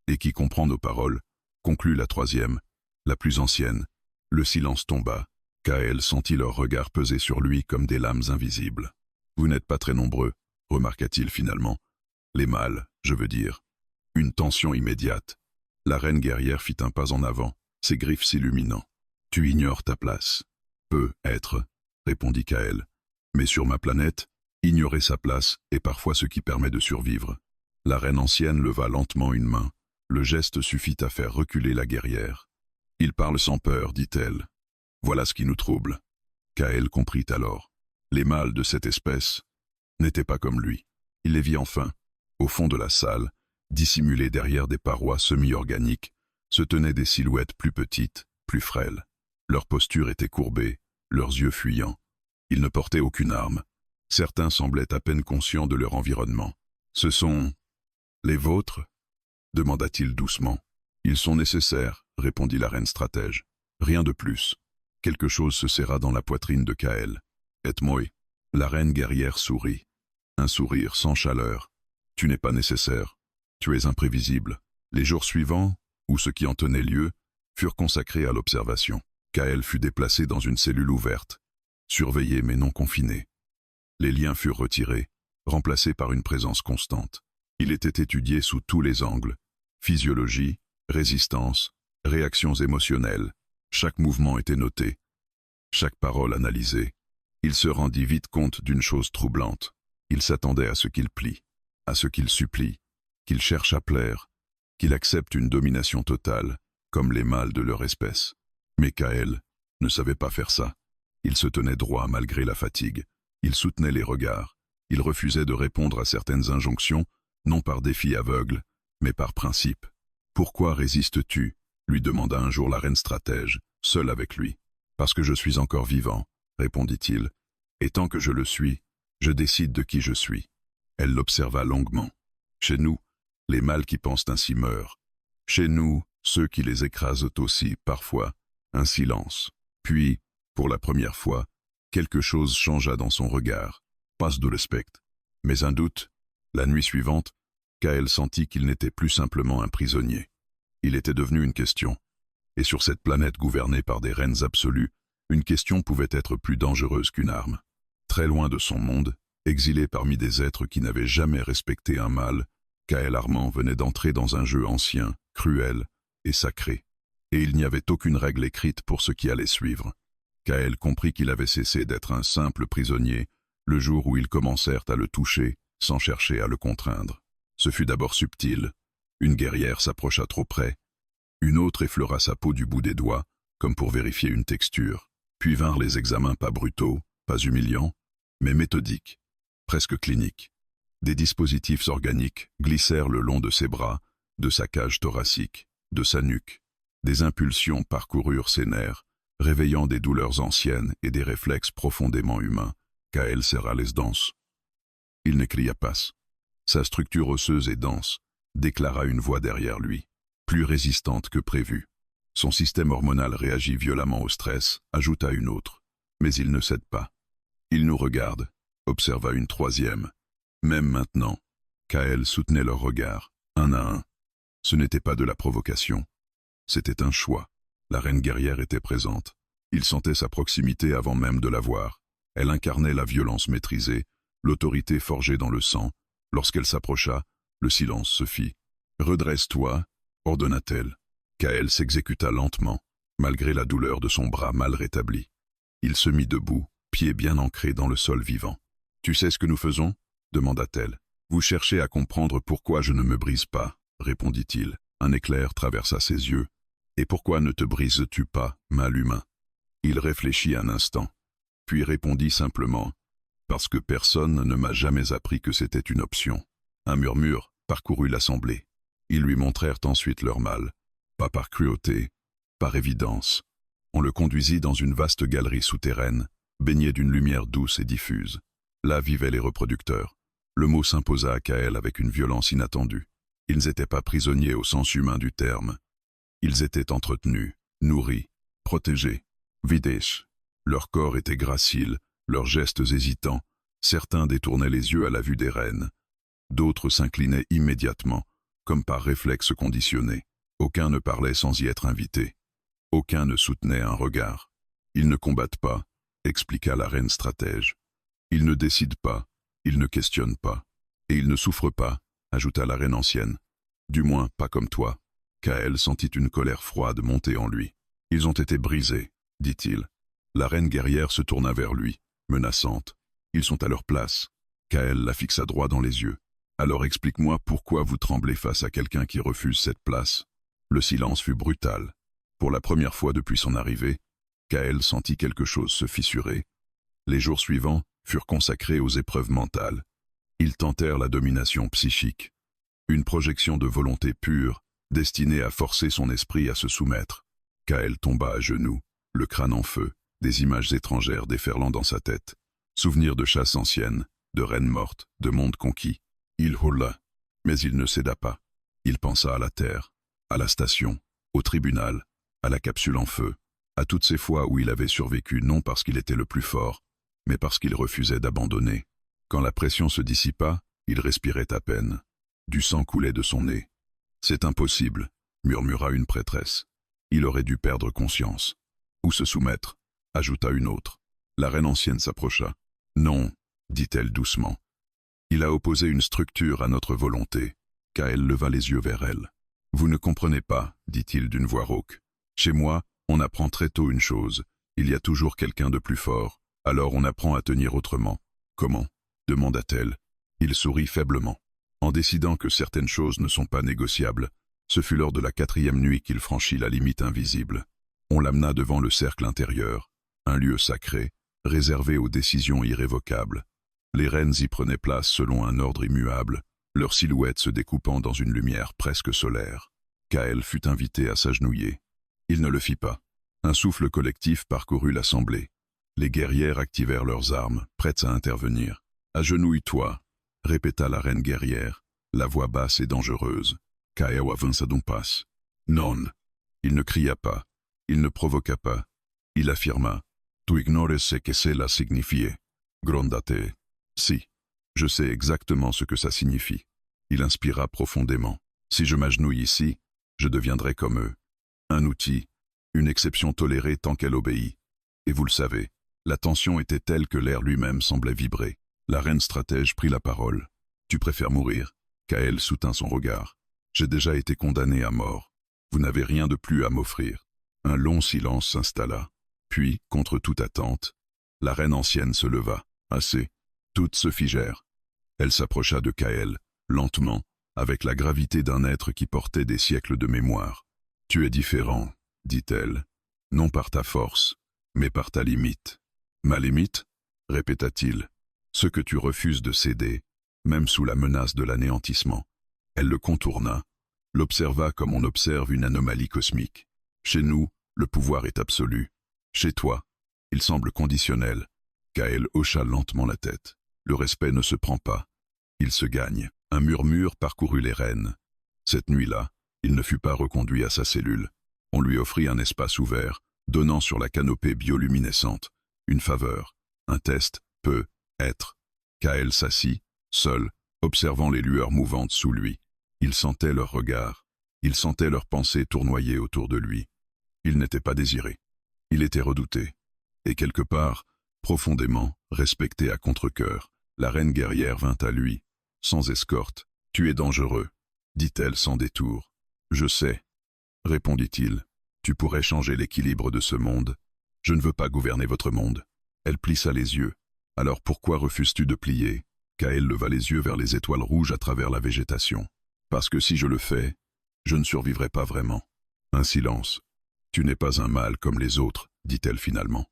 et qui comprend nos paroles, conclut la troisième, la plus ancienne. Le silence tomba. Kael sentit leur regard peser sur lui comme des lames invisibles. « Vous n'êtes pas très nombreux, » remarqua-t-il finalement. « Les mâles, je veux dire. » Une tension immédiate. La reine guerrière fit un pas en avant, ses griffes s'illuminant. « Tu ignores ta place. »« Peut être, » répondit Kael. « Mais sur ma planète, ignorer sa place est parfois ce qui permet de survivre. » La reine ancienne leva lentement une main. Le geste suffit à faire reculer la guerrière. « Il parle sans peur, dit-elle. Voilà ce qui nous trouble. » Kael comprit alors. Les mâles de cette espèce n'étaient pas comme lui. Il les vit enfin. Au fond de la salle, dissimulés derrière des parois semi-organiques, se tenaient des silhouettes plus petites, plus frêles. Leur posture était courbée, leurs yeux fuyants. Ils ne portaient aucune arme. Certains semblaient à peine conscients de leur environnement. « Ce sont les vôtres ?» demanda-t-il doucement. « Ils sont nécessaires, » répondit la reine stratège. Rien de plus. Quelque chose se serra dans la poitrine de Kael. « Et-moi » La reine guerrière sourit. Un sourire sans chaleur. « Tu n'es pas nécessaire. Tu es imprévisible. » Les jours suivants, ou ce qui en tenait lieu, furent consacrés à l'observation. Kael fut déplacé dans une cellule ouverte, surveillé mais non confiné. Les liens furent retirés, remplacés par une présence constante. Il était étudié sous tous les angles. Physiologie, résistance, réactions émotionnelles. Chaque mouvement était noté, chaque parole analysée. Il se rendit vite compte d'une chose troublante. Il s'attendait à ce qu'il plie, à ce qu'il supplie, qu'il cherche à plaire, qu'il accepte une domination totale, comme les mâles de leur espèce. Mais Kael ne savait pas faire ça. Il se tenait droit malgré la fatigue. Il soutenait les regards. Il refusait de répondre à certaines injonctions, non par défi aveugle, mais par principe. « Pourquoi résistes-tu » lui demanda un jour la reine stratège, seule avec lui. « Parce que je suis encore vivant », répondit-il, « et tant que je le suis, je décide de qui je suis. » Elle l'observa longuement. Chez nous, les mâles qui pensent ainsi meurent. Chez nous, ceux qui les écrasent aussi, parfois, un silence. Puis, pour la première fois, quelque chose changea dans son regard. Pas de respect, mais un doute. La nuit suivante, Kael sentit qu'il n'était plus simplement un prisonnier. Il était devenu une question. Et sur cette planète gouvernée par des reines absolues, une question pouvait être plus dangereuse qu'une arme. Très loin de son monde, exilé parmi des êtres qui n'avaient jamais respecté un mâle, Kael Armand venait d'entrer dans un jeu ancien, cruel et sacré. Et il n'y avait aucune règle écrite pour ce qui allait suivre. Kael comprit qu'il avait cessé d'être un simple prisonnier le jour où ils commencèrent à le toucher sans chercher à le contraindre. Ce fut d'abord subtil. Une guerrière s'approcha trop près. Une autre effleura sa peau du bout des doigts, comme pour vérifier une texture. Puis vinrent les examens pas brutaux, pas humiliants, mais méthodiques, presque cliniques. Des dispositifs organiques glissèrent le long de ses bras, de sa cage thoracique, de sa nuque. Des impulsions parcoururent ses nerfs, réveillant des douleurs anciennes et des réflexes profondément humains. Kael serra les dents. Il ne cria pas. Sa structure osseuse et dense déclara une voix derrière lui, plus résistante que prévu. Son système hormonal réagit violemment au stress, ajouta une autre. Mais il ne cède pas. Il nous regarde, observa une troisième. Même maintenant, Kael soutenait leur regard, un à un. Ce n'était pas de la provocation. C'était un choix. La reine guerrière était présente. Il sentait sa proximité avant même de la voir. Elle incarnait la violence maîtrisée, l'autorité forgée dans le sang. Lorsqu'elle s'approcha, le silence se fit. « Redresse-toi » ordonna-t-elle. Kael s'exécuta lentement, malgré la douleur de son bras mal rétabli. Il se mit debout, pieds bien ancrés dans le sol vivant. « Tu sais ce que nous faisons » demanda-t-elle. « Vous cherchez à comprendre pourquoi je ne me brise pas » répondit-il. Un éclair traversa ses yeux. « Et pourquoi ne te brises-tu pas, mâle humain » Il réfléchit un instant, puis répondit simplement « Parce que personne ne m'a jamais appris que c'était une option. » Un murmure parcourut l'assemblée. Ils lui montrèrent ensuite leur mâle, pas par cruauté, par évidence. On le conduisit dans une vaste galerie souterraine, baignée d'une lumière douce et diffuse. Là vivaient les reproducteurs. Le mot s'imposa à Kael avec une violence inattendue. Ils n'étaient pas prisonniers au sens humain du terme. Ils étaient entretenus, nourris, protégés, vidés. Leur corps était gracile, leurs gestes hésitants. Certains détournaient les yeux à la vue des reines. D'autres s'inclinaient immédiatement, comme par réflexe conditionné. Aucun ne parlait sans y être invité. Aucun ne soutenait un regard. Ils ne combattent pas, expliqua la reine stratège. Ils ne décident pas, ils ne questionnent pas. Et ils ne souffrent pas, ajouta la reine ancienne. Du moins, pas comme toi. Kael sentit une colère froide monter en lui. Ils ont été brisés, dit-il. La reine guerrière se tourna vers lui, menaçante. Ils sont à leur place. Kael la fixa droit dans les yeux. Alors explique-moi pourquoi vous tremblez face à quelqu'un qui refuse cette place. Le silence fut brutal. Pour la première fois depuis son arrivée, Kael sentit quelque chose se fissurer. Les jours suivants furent consacrés aux épreuves mentales. Ils tentèrent la domination psychique, une projection de volonté pure, destinée à forcer son esprit à se soumettre. Kael tomba à genoux, le crâne en feu, des images étrangères déferlant dans sa tête. Souvenirs de chasses anciennes, de reines mortes, de mondes conquis. Il hurla, mais il ne céda pas. Il pensa à la terre, à la station, au tribunal, à la capsule en feu, à toutes ces fois où il avait survécu non parce qu'il était le plus fort, mais parce qu'il refusait d'abandonner. Quand la pression se dissipa, il respirait à peine. Du sang coulait de son nez. « C'est impossible », murmura une prêtresse. Il aurait dû perdre conscience. « Ou se soumettre », ajouta une autre. La reine ancienne s'approcha. « Non », dit-elle doucement. « Il a opposé une structure à notre volonté. » Kael leva les yeux vers elle. « Vous ne comprenez pas, dit-il d'une voix rauque. Chez moi, on apprend très tôt une chose. Il y a toujours quelqu'un de plus fort, Alors on apprend à tenir autrement. Comment? Demanda-t-elle. Il sourit faiblement. En décidant que certaines choses ne sont pas négociables, ce fut lors de la 4e nuit qu'il franchit la limite invisible. On l'amena devant le cercle intérieur, un lieu sacré, réservé aux décisions irrévocables. Les reines y prenaient place selon un ordre immuable, leurs silhouettes se découpant dans une lumière presque solaire. Kael fut invité à s'agenouiller. Il ne le fit pas. Un souffle collectif parcourut l'assemblée. Les guerrières activèrent leurs armes, prêtes à intervenir. « Agenouille-toi » répéta la reine guerrière, la voix basse et dangereuse. Kael avança d'un pas. Non. Il ne cria pas. Il ne provoqua pas. Il affirma. Tu ignores ce que cela signifiait. Grondate. Si. Je sais exactement ce que ça signifie. Il inspira profondément. Si je m'agenouille ici, je deviendrai comme eux. Un outil, une exception tolérée tant qu'elle obéit. Et vous le savez, la tension était telle que l'air lui-même semblait vibrer. La reine stratège prit la parole. Tu préfères mourir? Kael soutint son regard. J'ai déjà été condamné à mort. Vous n'avez rien de plus à m'offrir. Un long silence s'installa. Puis, contre toute attente, la reine ancienne se leva. Assez. Toutes se figèrent. Elle s'approcha de Kael, lentement, avec la gravité d'un être qui portait des siècles de mémoire. Tu es différent, dit-elle, non par ta force, mais par ta limite. Ma limite? Répéta-t-il. Ce que tu refuses de céder, même sous la menace de l'anéantissement. Elle le contourna, l'observa comme on observe une anomalie cosmique. Chez nous, le pouvoir est absolu. Chez toi, il semble conditionnel. Kael hocha lentement la tête. Le respect ne se prend pas. Il se gagne. Un murmure parcourut les reines. Cette nuit-là, il ne fut pas reconduit à sa cellule. On lui offrit un espace ouvert, donnant sur la canopée bioluminescente. Une faveur. Un test peut être. Kael s'assit, seul, observant les lueurs mouvantes sous lui. Il sentait leurs regards. Il sentait leurs pensées tournoyer autour de lui. Il n'était pas désiré. Il était redouté. Et quelque part, profondément, respecté à contre-cœur, la reine guerrière vint à lui, sans escorte. « Tu es dangereux », dit-elle sans détour. « Je sais », répondit-il. « Tu pourrais changer l'équilibre de ce monde. Je ne veux pas gouverner votre monde. » Elle plissa les yeux. « Alors pourquoi refuses-tu de plier ?» Kael leva les yeux vers les étoiles rouges à travers la végétation. « Parce que si je le fais, je ne survivrai pas vraiment. » Un silence. « Tu n'es pas un mâle comme les autres, » dit-elle finalement.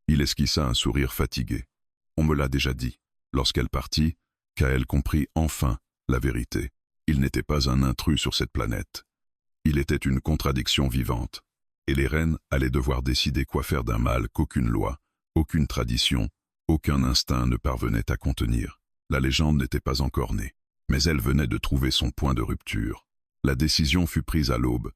Il esquissa un sourire fatigué. « On me l'a déjà dit. » Lorsqu'elle partit, Kael comprit enfin la vérité. Il n'était pas un intrus sur cette planète. Il était une contradiction vivante. Et les reines allaient devoir décider quoi faire d'un mal qu'aucune loi, aucune tradition, aucun instinct ne parvenait à contenir. La légende n'était pas encore née, mais elle venait de trouver son point de rupture. La décision fut prise à l'aube,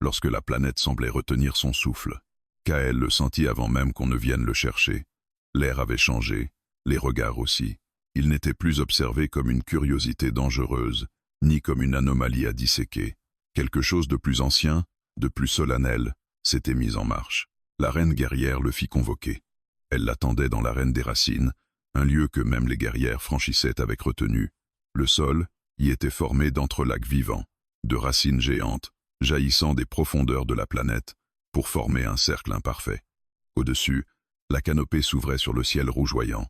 lorsque la planète semblait retenir son souffle. Kael le sentit avant même qu'on ne vienne le chercher. L'air avait changé, les regards aussi. Il n'était plus observé comme une curiosité dangereuse, ni comme une anomalie à disséquer. Quelque chose de plus ancien, de plus solennel, s'était mis en marche. La reine guerrière le fit convoquer. Elle l'attendait dans l'arène des racines, un lieu que même les guerrières franchissaient avec retenue. Le sol y était formé d'entrelacs vivants, de racines géantes, jaillissant des profondeurs de la planète, pour former un cercle imparfait. Au-dessus, la canopée s'ouvrait sur le ciel rougeoyant,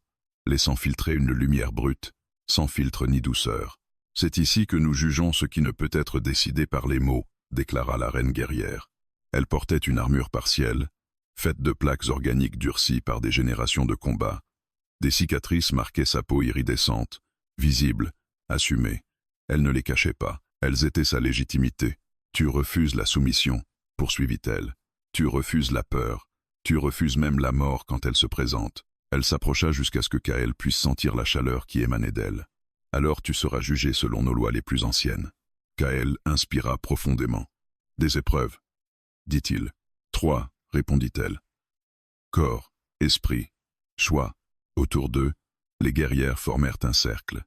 laissant filtrer une lumière brute, sans filtre ni douceur. « C'est ici que nous jugeons ce qui ne peut être décidé par les mots », déclara la reine guerrière. Elle portait une armure partielle, faite de plaques organiques durcies par des générations de combats. Des cicatrices marquaient sa peau iridescente, visibles, assumées. Elle ne les cachait pas, elles étaient sa légitimité. « Tu refuses la soumission », poursuivit-elle. « Tu refuses la peur. Tu refuses même la mort quand elle se présente. » Elle s'approcha jusqu'à ce que Kael puisse sentir la chaleur qui émanait d'elle. « Alors tu seras jugé selon nos lois les plus anciennes. » Kael inspira profondément. « Des épreuves, dit-il. « 3, répondit-elle. Corps, esprit, choix. Autour d'eux, les guerrières formèrent un cercle.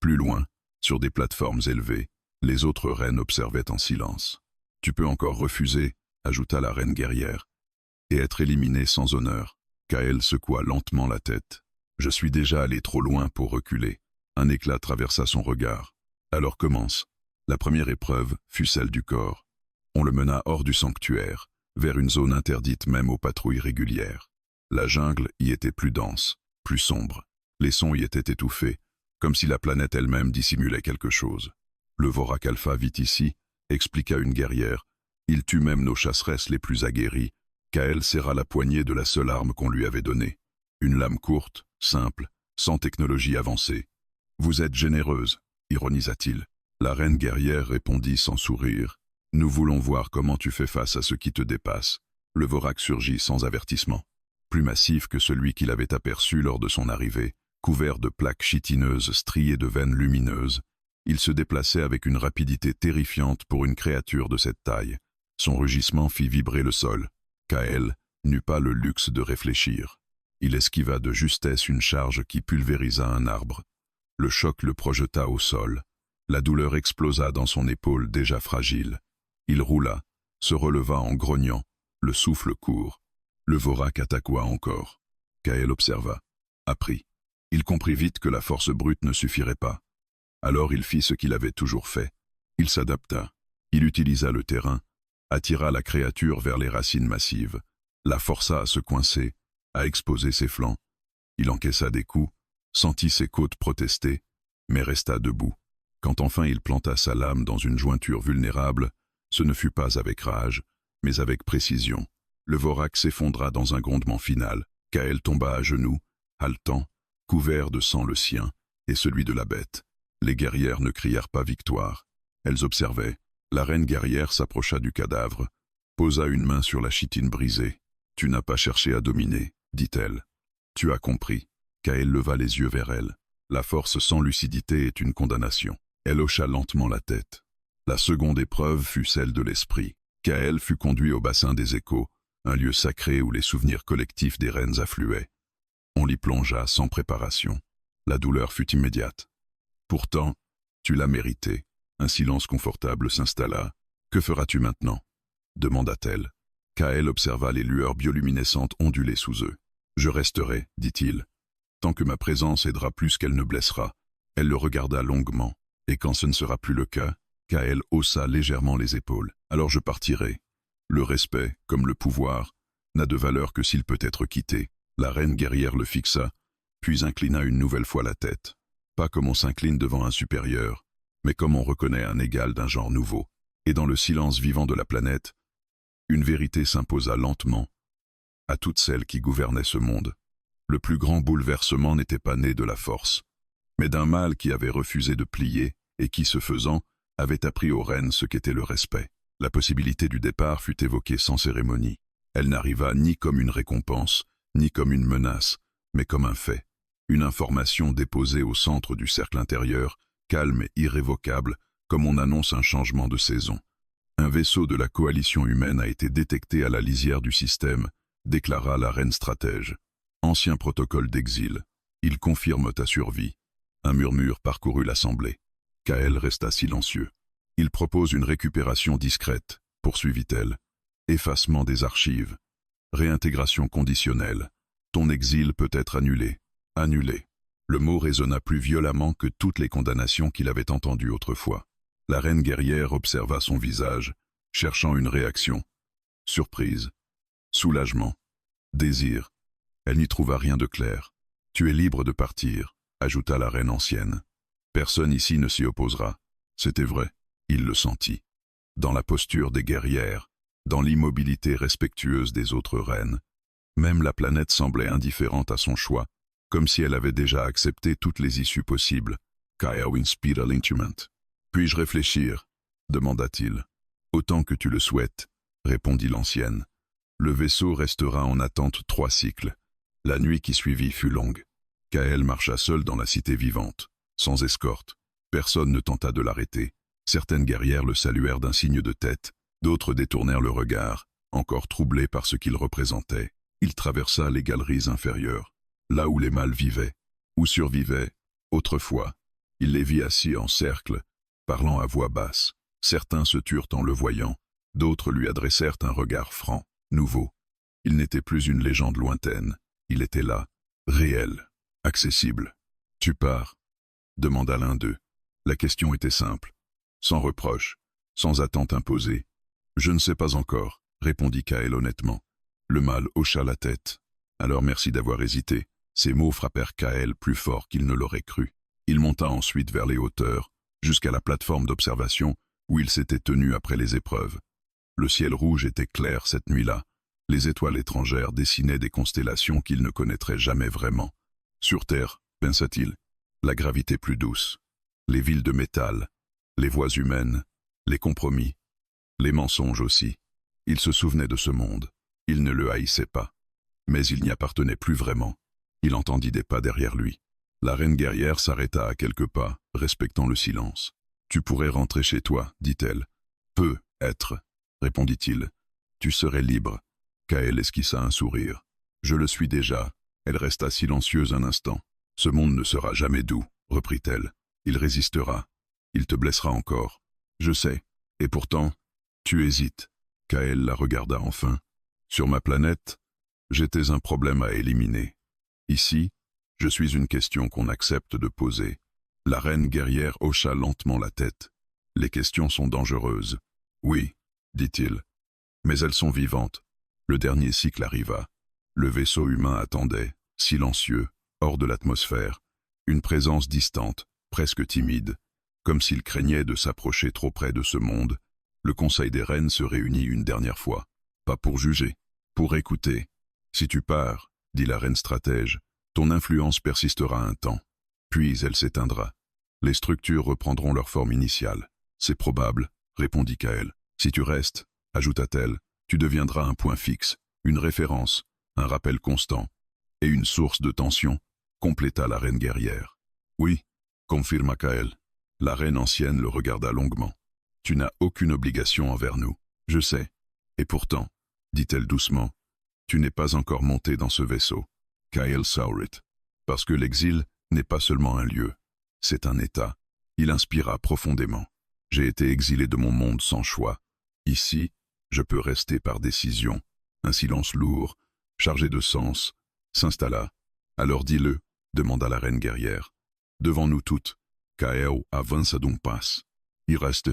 Plus loin, sur des plateformes élevées, les autres reines observaient en silence. « Tu peux encore refuser, » ajouta la reine guerrière, « et être éliminée sans honneur. » Kael secoua lentement la tête. « Je suis déjà allé trop loin pour reculer. » Un éclat traversa son regard. « Alors commence. » La première épreuve fut celle du corps. On le mena hors du sanctuaire, vers une zone interdite même aux patrouilles régulières. La jungle y était plus dense, plus sombre. Les sons y étaient étouffés, comme si la planète elle-même dissimulait quelque chose. Le Vorak Alpha vit ici, expliqua une guerrière. Il tue même nos chasseresses les plus aguerries. Kael serra la poignée de la seule arme qu'on lui avait donnée. Une lame courte, simple, sans technologie avancée. « Vous êtes généreuse », ironisa-t-il. La reine guerrière répondit sans sourire. « Nous voulons voir comment tu fais face à ce qui te dépasse. » Le Vorak surgit sans avertissement. Plus massif que celui qu'il avait aperçu lors de son arrivée, couvert de plaques chitineuses striées de veines lumineuses, il se déplaçait avec une rapidité terrifiante pour une créature de cette taille. Son rugissement fit vibrer le sol. Kael n'eut pas le luxe de réfléchir. Il esquiva de justesse une charge qui pulvérisa un arbre. Le choc le projeta au sol. La douleur explosa dans son épaule déjà fragile. Il roula, se releva en grognant, le souffle court. Le Vorak attaqua encore. Kael observa, apprit. Il comprit vite que la force brute ne suffirait pas. Alors il fit ce qu'il avait toujours fait. Il s'adapta. Il utilisa le terrain, attira la créature vers les racines massives, la força à se coincer, à exposer ses flancs. Il encaissa des coups, sentit ses côtes protester, mais resta debout. Quand enfin il planta sa lame dans une jointure vulnérable, ce ne fut pas avec rage, mais avec précision. Le Vorak s'effondra dans un grondement final. Kael tomba à genoux, haletant, couvert de sang le sien et celui de la bête. Les guerrières ne crièrent pas victoire. Elles observaient. La reine guerrière s'approcha du cadavre, posa une main sur la chitine brisée. « Tu n'as pas cherché à dominer, dit-elle. Tu as compris. » Kael leva les yeux vers elle. La force sans lucidité est une condamnation. Elle hocha lentement la tête. La seconde épreuve fut celle de l'esprit. Kael fut conduit au bassin des échos, un lieu sacré où les souvenirs collectifs des reines affluaient. On l'y plongea sans préparation. La douleur fut immédiate. Pourtant, tu l'as mérité. Un silence confortable s'installa. « Que feras-tu maintenant » demanda-t-elle. Kael observa les lueurs bioluminescentes onduler sous eux. « Je resterai, dit-il, tant que ma présence aidera plus qu'elle ne blessera. » Elle le regarda longuement, et quand ce ne sera plus le cas, Kael haussa légèrement les épaules. « Alors je partirai. Le respect, comme le pouvoir, n'a de valeur que s'il peut être quitté. » La reine guerrière le fixa, puis inclina une nouvelle fois la tête. Pas comme on s'incline devant un supérieur, mais comme on reconnaît un égal d'un genre nouveau. Et dans le silence vivant de la planète, une vérité s'imposa lentement à toutes celles qui gouvernaient ce monde. Le plus grand bouleversement n'était pas né de la force, mais d'un mal qui avait refusé de plier et qui, ce faisant, avait appris aux reines ce qu'était le respect. La possibilité du départ fut évoquée sans cérémonie. Elle n'arriva ni comme une récompense, ni comme une menace, mais comme un fait. Une information déposée au centre du cercle intérieur, calme et irrévocable, comme on annonce un changement de saison. Un vaisseau de la coalition humaine a été détecté à la lisière du système, déclara la reine stratège. Ancien protocole d'exil. Il confirme ta survie. Un murmure parcourut l'assemblée. Kael resta silencieux. Il propose une récupération discrète, poursuivit-elle. Effacement des archives. Réintégration conditionnelle. Ton exil peut être annulé. Annulé. Le mot résonna plus violemment que toutes les condamnations qu'il avait entendues autrefois. La reine guerrière observa son visage, cherchant une réaction. Surprise. Soulagement. Désir. Elle n'y trouva rien de clair. Tu es libre de partir, ajouta la reine ancienne. Personne ici ne s'y opposera. C'était vrai, il le sentit. Dans la posture des guerrières, dans l'immobilité respectueuse des autres reines, même la planète semblait indifférente à son choix, comme si elle avait déjà accepté toutes les issues possibles. Kael Spiral Instrument. Puis-je réfléchir demanda-t-il. Autant que tu le souhaites, répondit l'ancienne. Le vaisseau restera en attente 3 cycles. La nuit qui suivit fut longue. Kael marcha seul dans la cité vivante, sans escorte. Personne ne tenta de l'arrêter. Certaines guerrières le saluèrent d'un signe de tête, d'autres détournèrent le regard, encore troublés par ce qu'il représentait. Il traversa les galeries inférieures, là où les mâles vivaient, ou survivaient, autrefois. Il les vit assis en cercle, parlant à voix basse. Certains se turent en le voyant, d'autres lui adressèrent un regard franc, nouveau. Il n'était plus une légende lointaine, il était là, réel, accessible. « Tu pars ?» demanda l'un d'eux. La question était simple, sans reproche, sans attente imposée. « Je ne sais pas encore », répondit Kael honnêtement. Le mâle hocha la tête. Alors merci d'avoir hésité. Ces mots frappèrent Kael plus fort qu'il ne l'aurait cru. Il monta ensuite vers les hauteurs, jusqu'à la plateforme d'observation où il s'était tenu après les épreuves. Le ciel rouge était clair cette nuit-là. Les étoiles étrangères dessinaient des constellations qu'il ne connaîtrait jamais vraiment. Sur Terre, pensa-t-il, la gravité plus douce, les villes de métal, les voies humaines, les compromis, les mensonges aussi. Il se souvenait de ce monde. Il ne le haïssait pas. Mais il n'y appartenait plus vraiment. Il entendit des pas derrière lui. La reine guerrière s'arrêta à quelques pas, respectant le silence. « Tu pourrais rentrer chez toi, dit-elle. »« Peut être, répondit-il. Tu serais libre. » Kael esquissa un sourire. « Je le suis déjà. » Elle resta silencieuse un instant. « Ce monde ne sera jamais doux, reprit-elle. Il résistera. Il te blessera encore. Je sais. Et pourtant, tu hésites. » Kael la regarda enfin. « Sur ma planète, j'étais un problème à éliminer. Ici, je suis une question qu'on accepte de poser. » La reine guerrière hocha lentement la tête. « Les questions sont dangereuses. »« Oui, dit-il. Mais elles sont vivantes. » Le dernier cycle arriva. Le vaisseau humain attendait, silencieux, hors de l'atmosphère, une présence distante, presque timide, comme s'il craignait de s'approcher trop près de ce monde. Le Conseil des Reines se réunit une dernière fois, pas pour juger, pour écouter. « Si tu pars, dit la reine stratège, ton influence persistera un temps, puis elle s'éteindra. Les structures reprendront leur forme initiale. C'est probable, répondit Kael. Si tu restes, ajouta-t-elle, tu deviendras un point fixe, une référence, un rappel constant, et une source de tension, compléta la reine guerrière. Oui, confirma Kael. La reine ancienne le regarda longuement. Tu n'as aucune obligation envers nous, je sais. Et pourtant, dit-elle doucement, tu n'es pas encore monté dans ce vaisseau. Kael Saurit. Parce que l'exil n'est pas seulement un lieu, c'est un état. Il inspira profondément. J'ai été exilé de mon monde sans choix. Ici, je peux rester par décision. Un silence lourd, chargé de sens, s'installa. Alors dis-le, demanda la reine guerrière. Devant nous toutes, Kael avança d'un pas. Il reste.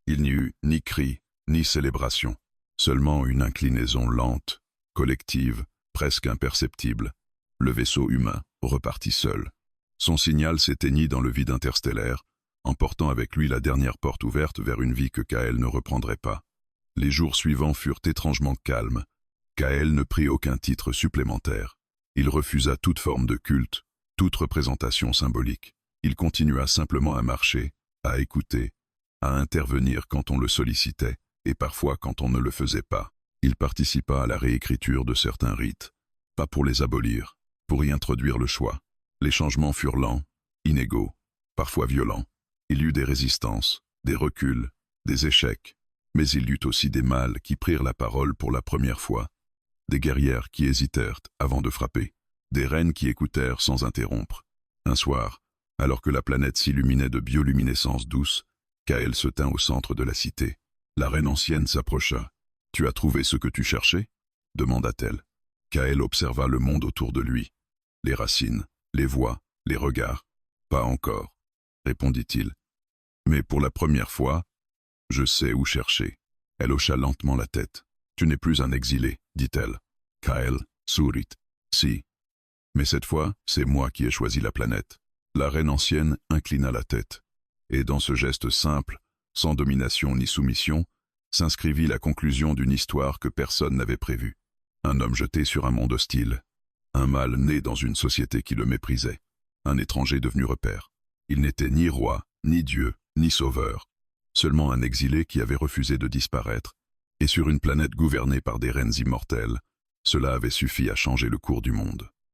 Il n'y eut ni cri, ni célébration. Seulement une inclinaison lente, collective, presque imperceptible. Le vaisseau humain repartit seul. Son signal s'éteignit dans le vide interstellaire, emportant avec lui la dernière porte ouverte vers une vie que Kael ne reprendrait pas. Les jours suivants furent étrangement calmes. Kael ne prit aucun titre supplémentaire. Il refusa toute forme de culte, toute représentation symbolique. Il continua simplement à marcher, à écouter, à intervenir quand on le sollicitait, et parfois quand on ne le faisait pas. Il participa à la réécriture de certains rites, pas pour les abolir, pour y introduire le choix. Les changements furent lents, inégaux, parfois violents. Il y eut des résistances, des reculs, des échecs, mais il y eut aussi des mâles qui prirent la parole pour la première fois, des guerrières qui hésitèrent avant de frapper, des reines qui écoutèrent sans interrompre. Un soir, alors que la planète s'illuminait de bioluminescence douce, Kael se tint au centre de la cité. La reine ancienne s'approcha. « Tu as trouvé ce que tu cherchais » demanda-t-elle. Kael observa le monde autour de lui. Les racines, les voix, les regards. « Pas encore, » répondit-il. « Mais pour la première fois, je sais où chercher. » Elle hocha lentement la tête. « Tu n'es plus un exilé, dit-elle. » Kael sourit. « Si. Mais cette fois, c'est moi qui ai choisi la planète. » La reine ancienne inclina la tête. Et dans ce geste simple, sans domination ni soumission, s'inscrivit la conclusion d'une histoire que personne n'avait prévue. Un homme jeté sur un monde hostile. Un mâle né dans une société qui le méprisait. Un étranger devenu repère. Il n'était ni roi, ni dieu, ni sauveur. Seulement un exilé qui avait refusé de disparaître. Et sur une planète gouvernée par des reines immortelles, cela avait suffi à changer le cours du monde.